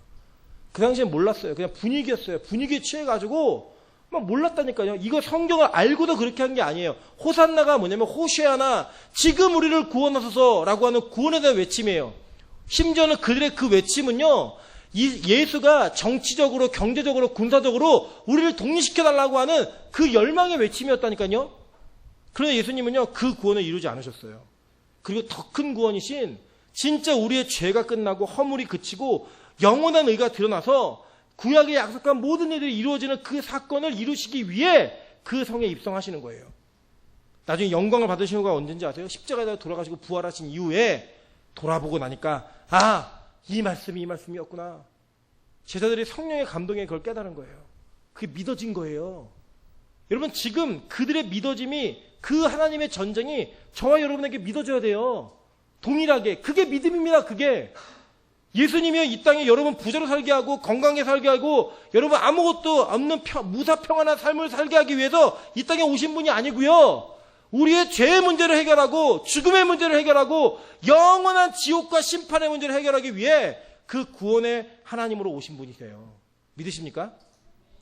그 당시엔 몰랐어요. 그냥 분위기였어요. 분위기에 취해가지고 막 몰랐다니까요. 이거 성경을 알고도 그렇게 한 게 아니에요. 호산나가 뭐냐면 호시아나, 지금 우리를 구원하소서 라고 하는 구원에 대한 외침이에요. 심지어는 그들의 그 외침은요, 예수가 정치적으로, 경제적으로, 군사적으로 우리를 독립시켜달라고 하는 그 열망의 외침이었다니까요. 그런데 예수님은요, 그 구원을 이루지 않으셨어요. 그리고 더 큰 구원이신, 진짜 우리의 죄가 끝나고 허물이 그치고 영원한 의가 드러나서 구약에 약속한 모든 일들이 이루어지는 그 사건을 이루시기 위해 그 성에 입성하시는 거예요. 나중에 영광을 받으시는 거가 언제인지 아세요? 십자가에다 돌아가시고 부활하신 이후에 돌아보고 나니까 이 말씀이었구나. 제자들이 성령의 감동에 그걸 깨달은 거예요. 그게 믿어진 거예요. 여러분, 지금 그들의 믿어짐이, 그 하나님의 전쟁이 저와 여러분에게 믿어져야 돼요. 동일하게. 그게 믿음입니다. 그게. 예수님이 이 땅에 여러분 부자로 살게 하고 건강하게 살게 하고 여러분 아무것도 없는 무사평안한 삶을 살게 하기 위해서 이 땅에 오신 분이 아니고요. 우리의 죄의 문제를 해결하고 죽음의 문제를 해결하고 영원한 지옥과 심판의 문제를 해결하기 위해 그 구원의 하나님으로 오신 분이세요. 믿으십니까?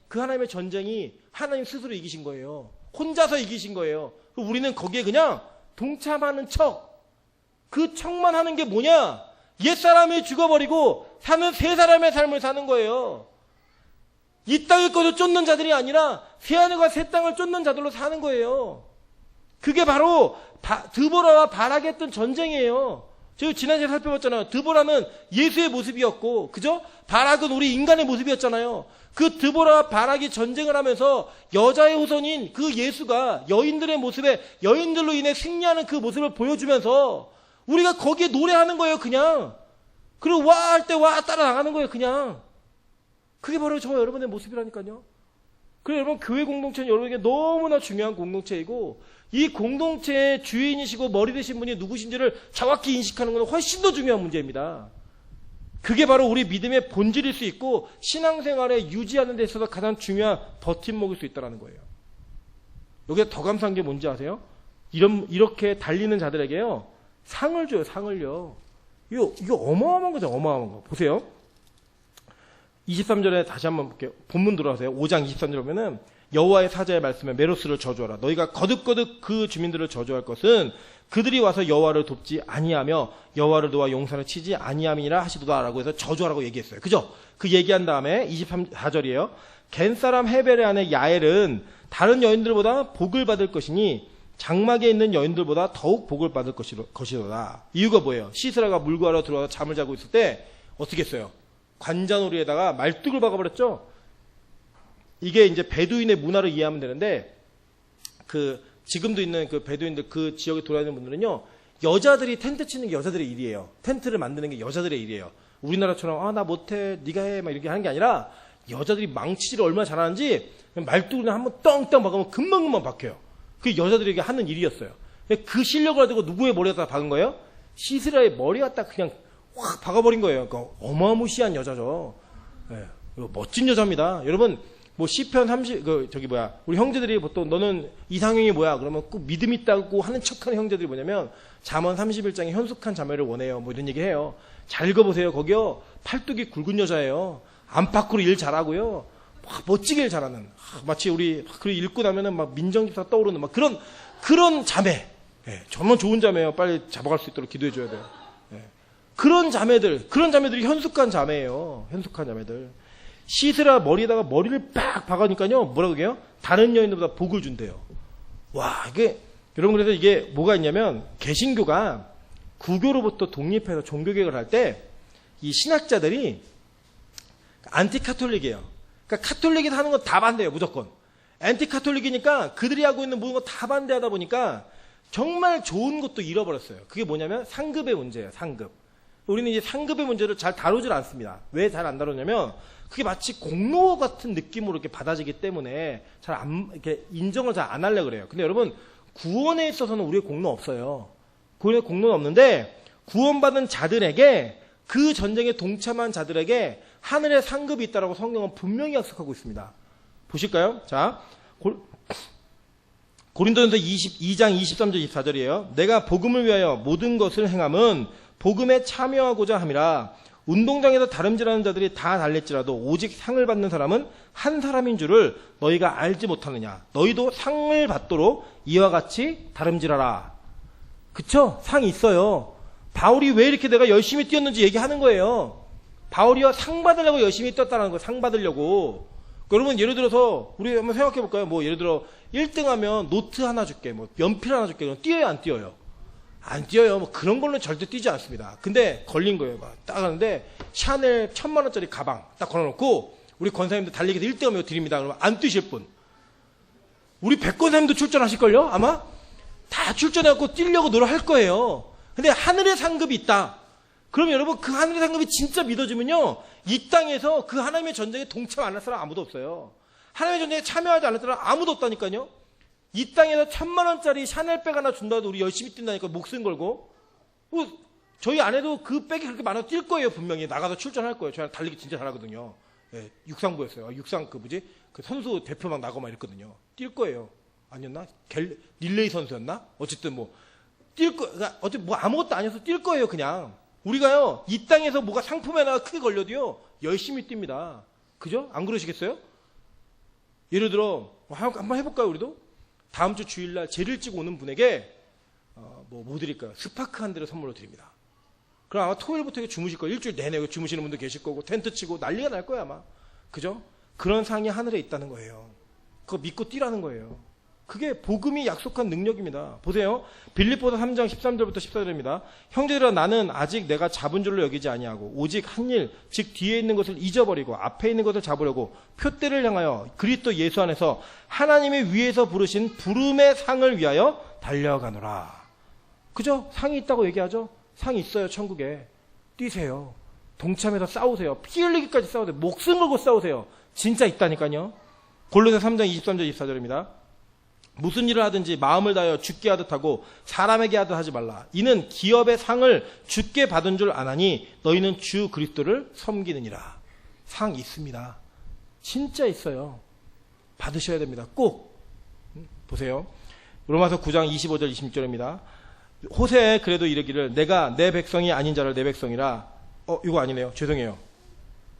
그 하나님의 전쟁이 하나님 스스로 이기신 거예요. 혼자서 이기신 거예요. 우리는 거기에 그냥 동참하는 척, 그 척만 하는 게 뭐냐? 옛사람이 죽어버리고 사는 새 사람의 삶을 사는 거예요. 이 땅의 것을 쫓는 자들이 아니라 새하늘과 새 땅을 쫓는 자들로 사는 거예요. 그게 바로 드보라와 바락이 했던 전쟁이에요. 제가 지난주에 살펴봤잖아요. 드보라는 예수의 모습이었고, 그죠? 바락은 우리 인간의 모습이었잖아요. 그 드보라 바락이 전쟁을 하면서 여자의 후손인 그 예수가 여인들의 모습에 여인들로 인해 승리하는 그 모습을 보여주면서 우리가 거기에 노래하는 거예요, 그냥. 그리고 와 할 때 와 따라 나가는 거예요, 그냥. 그게 바로 저와 여러분의 모습이라니까요. 그래서 여러분, 교회 공동체는 여러분에게 너무나 중요한 공동체이고, 이 공동체의 주인이시고 머리 되신 분이 누구신지를 정확히 인식하는 것은 훨씬 더 중요한 문제입니다. 그게 바로 우리 믿음의 본질일 수 있고 신앙생활에 유지하는 데 있어서 가장 중요한 버팀목일 수 있다는 거예요. 여기에 더 감사한 게 뭔지 아세요? 이렇게 달리는 자들에게요, 상을 줘요, 상을요. 이거 어마어마한 거죠, 어마어마한 거. 보세요. 23절에 다시 한번 볼게요. 본문 들어가세요. 5장 23절 보면은 여호와의 사자의 말씀에 메로스를 저주하라. 너희가 거듭거듭 그 주민들을 저주할 것은 그들이 와서 여호와를 돕지 아니하며 여호와를 도와 용산을 치지 아니함이라 하시도다라고 해서 저주하라고 얘기했어요. 그죠? 그 얘기한 다음에 24절이에요. 겐사람 헤벨의 아내 야엘은 다른 여인들보다 복을 받을 것이니 장막에 있는 여인들보다 더욱 복을 받을 것이로다. 이유가 뭐예요? 시스라가 물구하러 들어와서 잠을 자고 있을 때 어떻게 했어요? 관자놀이에다가 말뚝을 박아버렸죠. 이게 이제 베두인의 문화를 이해하면 되는데, 지금도 있는 그 베두인들 그 지역에 돌아다니는 분들은요, 여자들이 텐트 치는 게 여자들의 일이에요. 텐트를 만드는 게 여자들의 일이에요. 우리나라처럼 나 못해, 네가 해, 막 이렇게 하는 게 아니라 여자들이 망치질을 얼마나 잘하는지 말뚝을 한번 떵떵 박으면 금방금방 박혀요. 그게 여자들에게 하는 일이었어요. 그 실력을 가지고 누구의 머리에다 박은 거예요? 시스라의 머리 갖다 그냥 확 박아버린 거예요. 그러니까 어마무시한 여자죠. 네, 멋진 여자입니다. 여러분, 뭐 시편 30 우리 형제들이 보통 너는 이상형이 뭐야? 그러면 꼭 믿음 있다고 하는 척하는 형제들이 뭐냐면 잠언 31장에 현숙한 자매를 원해요. 뭐 이런 얘기 해요. 잘 읽어보세요. 거기요, 팔뚝이 굵은 여자예요. 안팎으로 일 잘하고요, 막 멋지게 일 잘하는, 마치 우리 그 읽고 나면은 막 민정기사 떠오르는 막 그런 자매. 예, 정말 좋은 자매예요. 빨리 잡아갈 수 있도록 기도해 줘야 돼요. 예. 그런 자매들이 현숙한 자매예요. 현숙한 자매들. 시스라 머리에다가 머리를 빡 박으니까요, 뭐라고 그래요? 다른 여인들보다 복을 준대요. 와, 여러분, 그래서 이게 뭐가 있냐면, 개신교가 구교로부터 독립해서 종교개혁을 할 때, 이 신학자들이 안티카톨릭이에요. 그러니까 카톨릭이 하는 건 다 반대해요, 무조건. 안티카톨릭이니까 그들이 하고 있는 모든 거 다 반대하다 보니까 정말 좋은 것도 잃어버렸어요. 그게 뭐냐면 상급의 문제예요, 상급. 우리는 이제 상급의 문제를 잘 다루질 않습니다. 왜 잘 안 다루냐면, 그게 마치 공로 같은 느낌으로 이렇게 받아지기 때문에 이렇게 인정을 잘 안 하려고 그래요. 근데 여러분, 구원에 있어서는 우리의 공로 없어요. 구원에 공로는 없는데, 구원받은 자들에게, 그 전쟁에 동참한 자들에게 하늘의 상급이 있다라고 성경은 분명히 약속하고 있습니다. 보실까요? 자, 고린도전서 22장 23절 24절이에요. 내가 복음을 위하여 모든 것을 행함은 복음에 참여하고자 함이라. 운동장에서 다름질하는 자들이 다 달랬지라도 오직 상을 받는 사람은 한 사람인 줄을 너희가 알지 못하느냐. 너희도 상을 받도록 이와 같이 다름질하라. 그쵸? 상이 있어요. 바울이 왜 이렇게 내가 열심히 뛰었는지 얘기하는 거예요. 바울이요, 상 받으려고 열심히 뛰었다는 거예요. 상 받으려고. 여러분, 예를 들어서 우리 한번 생각해 볼까요? 뭐 예를 들어 1등 하면 노트 하나 줄게, 뭐 연필 하나 줄게. 그럼 뛰어요, 안 뛰어요? 안 뛰어요. 뭐 그런 걸로 절대 뛰지 않습니다. 근데 걸린 거예요. 딱 하는데 샤넬 1000만 원짜리 가방 딱 걸어놓고 우리 권사님들 달리기에서 1등하면 드립니다. 그러면 안 뛰실 분. 우리 백 권사님도 출전하실걸요? 아마? 다 출전해갖고 뛰려고 노력할 거예요. 근데 하늘의 상급이 있다. 그럼 여러분, 그 하늘의 상급이 진짜 믿어지면요, 이 땅에서 그 하나님의 전쟁에 동참 안 할 사람 아무도 없어요. 하나님의 전쟁에 참여하지 않을 사람 아무도 없다니까요. 이 땅에서 1000만 원짜리 샤넬백 하나 준다도 우리 열심히 뛴다니까, 목숨 걸고. 저희 아내도 그 백이 그렇게 많아서 뛸 거예요, 분명히. 나가서 출전할 거예요. 저랑 달리기 진짜 잘하거든요. 예, 육상부였어요. 그 선수 대표 막 나가고 막 이랬거든요. 뛸 거예요. 아니었나? 릴레이 선수였나? 어쨌든 그러니까 어쨌든 아무것도 아니어서 뛸 거예요, 그냥. 우리가요, 이 땅에서 뭐가 상품에 하나 크게 걸려도요, 열심히 뜁니다. 그죠? 안 그러시겠어요? 예를 들어, 한번 해볼까요, 우리도? 다음 주 주일날 제를 찌고 오는 분에게, 뭐 드릴까요? 스파크 한 대를 선물로 드립니다. 그럼 아마 토요일부터 주무실 거예요. 일주일 내내 주무시는 분도 계실 거고, 텐트 치고 난리가 날 거예요, 아마. 그죠? 그런 상이 하늘에 있다는 거예요. 그거 믿고 뛰라는 거예요. 그게 복음이 약속한 능력입니다. 보세요. 빌립보서 3장 13절부터 14절입니다. 형제들아 나는 아직 내가 잡은 줄로 여기지 아니하고 오직 한 일 즉 뒤에 있는 것을 잊어버리고 앞에 있는 것을 잡으려고 표대를 향하여 그리스도 예수 안에서 하나님이 위에서 부르신 부름의 상을 위하여 달려가노라. 그죠? 상이 있다고 얘기하죠? 상이 있어요. 천국에. 뛰세요. 동참해서 싸우세요. 피 흘리기까지 싸우세요. 목숨 걸고 싸우세요. 진짜 있다니까요. 골로새 3장 23절 24절입니다. 무슨 일을 하든지 마음을 다하여 주께 하듯 하고 사람에게 하듯 하지 말라. 이는 기업의 상을 주께 받은 줄 아나니 너희는 주 그리스도를 섬기느니라. 상 있습니다. 진짜 있어요. 받으셔야 됩니다. 꼭. 보세요. 로마서 9장 25절 26절입니다. 호세에 그래도 이르기를 내가 내 백성이 아닌 자를 내 백성이라. 이거 아니네요. 죄송해요.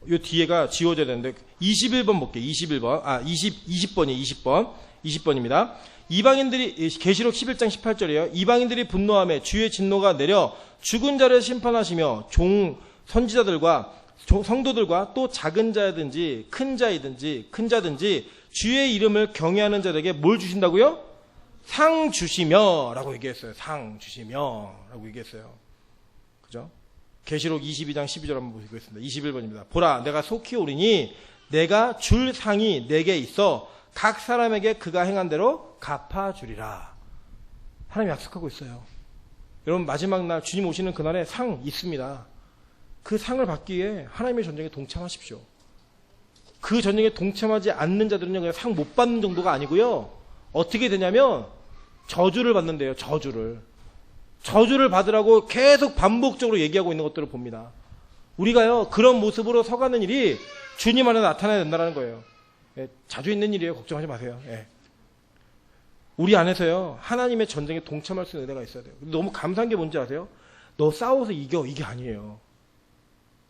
요 뒤에가 지워져야 되는데 21번 볼게요. 21번. 20번이에요. 20번입니다. 이방인들이 계시록 11장 18절이에요. 이방인들이 분노하며 주의 진노가 내려 죽은 자를 심판하시며 선지자들과 성도들과 또 작은 자든지 큰 자든지 주의 이름을 경외하는 자들에게 뭘 주신다고요? 상 주시며 라고 얘기했어요. 상 주시며 라고 얘기했어요. 그죠? 계시록 22장 12절 한번 보시겠습니다. 21번입니다. 보라 내가 속히 오리니 내가 줄 상이 내게 있어 각 사람에게 그가 행한 대로 갚아주리라. 하나님이 약속하고 있어요. 여러분 마지막 날 주님 오시는 그날에 상 있습니다. 그 상을 받기 위해 하나님의 전쟁에 동참하십시오. 그 전쟁에 동참하지 않는 자들은요 그냥 상 못 받는 정도가 아니고요. 어떻게 되냐면 저주를 받는데요. 저주를 받으라고 계속 반복적으로 얘기하고 있는 것들을 봅니다. 우리가요 그런 모습으로 서가는 일이 주님 안에 나타나야 된다는 거예요. 예, 자주 있는 일이에요. 걱정하지 마세요. 예. 우리 안에서요 하나님의 전쟁에 동참할 수 있는 은혜가 있어야 돼요. 너무 감사한 게 뭔지 아세요? 너 싸워서 이겨 이게 아니에요.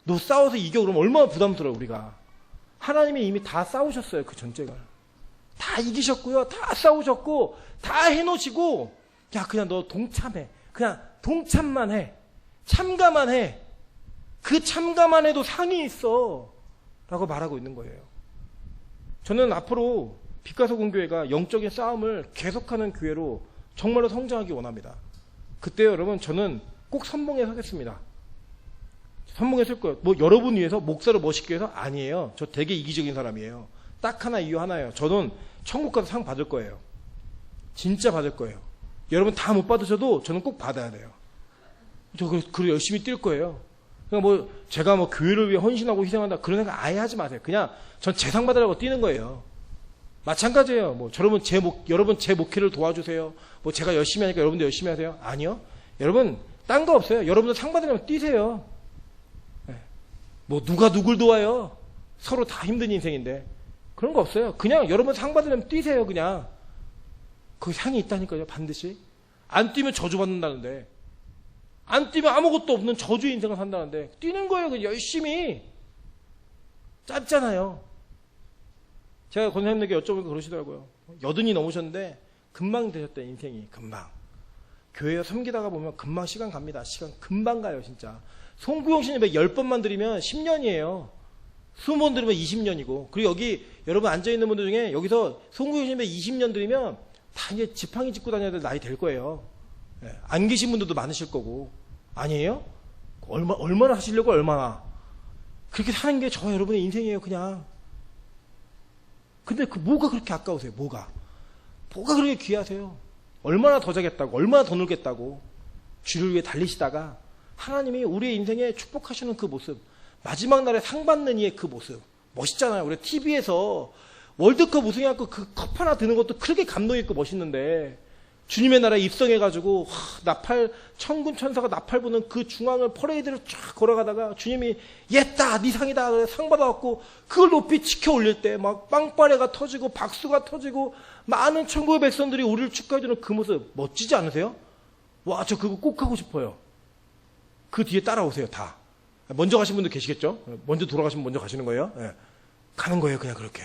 너 싸워서 이겨 그러면 얼마나 부담스러워. 우리가 하나님이 이미 다 싸우셨어요. 그 전쟁을 다 이기셨고요. 다 싸우셨고 다 해놓으시고 야 그냥 너 동참해. 그냥 동참만 해. 참가만 해. 그 참가만 해도 상이 있어 라고 말하고 있는 거예요. 저는 앞으로 빛가서 공교회가 영적인 싸움을 계속하는 교회로 정말로 성장하기 원합니다. 그때 여러분 저는 꼭 선봉에 서겠습니다. 선봉에 설 거예요. 뭐 여러분 위해서 목사를 멋있게 해서 아니에요. 저 되게 이기적인 사람이에요. 딱 하나 이유 하나예요. 저는 천국 가서 상 받을 거예요. 진짜 받을 거예요. 여러분 다 못 받으셔도 저는 꼭 받아야 돼요. 저 그리고 열심히 뛸 거예요. 그러니까 뭐 제가 뭐 교회를 위해 헌신하고 희생한다 그런 생각 아예 하지 마세요. 그냥 전 재상 받으라고 뛰는 거예요. 마찬가지예요. 뭐 여러분 제 목회를 도와주세요. 뭐 제가 열심히 하니까 여러분도 열심히 하세요. 아니요. 여러분 딴 거 없어요. 여러분도 상 받으려면 뛰세요. 네. 뭐 누가 누굴 도와요? 서로 다 힘든 인생인데 그런 거 없어요. 그냥 여러분 상 받으려면 뛰세요. 그냥 그 상이 있다니까요. 반드시 안 뛰면 저주받는다는데 안 뛰면 아무것도 없는 저주의 인생을 산다는데 뛰는 거예요. 그냥 열심히. 짧잖아요. 제가 권사님에게 여쭤보니까 그러시더라고요. 80이 넘으셨는데 금방 되셨대. 인생이 금방. 교회에 섬기다가 보면 금방 시간 갑니다. 시간 금방 가요. 진짜. 송구영 신예배 10번만 드리면 10년이에요 20번 드리면 20년이고 그리고 여기 여러분 앉아있는 분들 중에 여기서 송구영 신예배 20년 드리면 다 이제 지팡이 짚고 다녀야 될 나이 될 거예요. 예, 안 계신 분들도 많으실 거고. 아니에요? 얼마나 하시려고 얼마나. 그렇게 사는 게 저 여러분의 인생이에요. 그냥. 근데 그 뭐가 그렇게 아까우세요? 뭐가 그렇게 귀하세요? 얼마나 더 자겠다고 얼마나 더 놀겠다고 주를 위해 달리시다가 하나님이 우리의 인생에 축복하시는 그 모습 마지막 날에 상 받는 이의 그 모습 멋있잖아요. 우리 TV에서 월드컵 우승해갖고 그 컵 하나 드는 것도 그렇게 감동 있고 멋있는데 주님의 나라에 입성해가지고 천군 천사가 나팔 부는 그 중앙을 퍼레이드를 쫙 걸어가다가 주님이 옛다 네 상이다 상 받아갖고 그걸 높이 치켜 올릴 때 막 빵빠레가 터지고 박수가 터지고 많은 천국의 백성들이 우리를 축하해주는 그 모습 멋지지 않으세요? 와 저 그거 꼭 하고 싶어요. 그 뒤에 따라오세요. 다 먼저 가신 분들 계시겠죠? 먼저 돌아가시면 먼저 가시는 거예요. 네. 가는 거예요. 그냥 그렇게.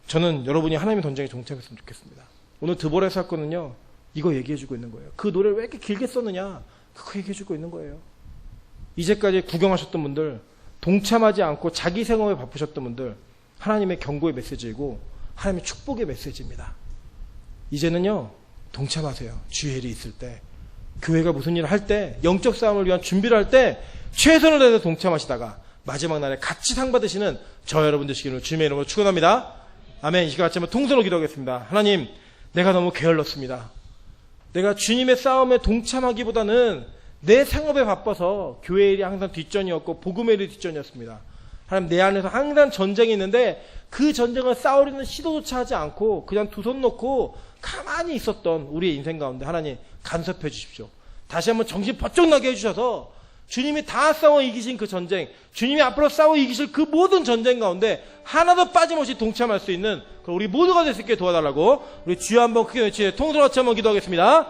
저는 여러분이 하나님의 전쟁에 동참했으면 좋겠습니다. 오늘 드보라 사건은요 이거 얘기해주고 있는 거예요. 그 노래를 왜 이렇게 길게 썼느냐 그거 얘기해주고 있는 거예요. 이제까지 구경하셨던 분들 동참하지 않고 자기 생업에 바쁘셨던 분들 하나님의 경고의 메시지이고 하나님의 축복의 메시지입니다. 이제는요, 동참하세요. 주의 일이 있을 때. 교회가 무슨 일을 할 때, 영적 싸움을 위한 준비를 할 때, 최선을 다해서 동참하시다가, 마지막 날에 같이 상 받으시는 저 여러분 되시기를 주님의 이름으로 축원합니다. 아멘. 이 시간 같이 한번 통성으로 기도하겠습니다. 하나님, 내가 너무 게을렀습니다. 내가 주님의 싸움에 동참하기보다는 내 생업에 바빠서 교회 일이 항상 뒷전이었고 복음의 일이 뒷전이었습니다. 하나님, 내 안에서 항상 전쟁이 있는데 그 전쟁을 싸우려는 시도조차 하지 않고 그냥 두 손 놓고 가만히 있었던 우리의 인생 가운데 하나님 간섭해 주십시오. 다시 한번 정신 번쩍 나게 해주셔서 주님이 다 싸워 이기신 그 전쟁, 주님이 앞으로 싸워 이기실 그 모든 전쟁 가운데 하나도 빠짐없이 동참할 수 있는 우리 모두가 될 수 있게 도와달라고 우리 주여 한번 크게 외치에 통솔 같이 한번 기도하겠습니다.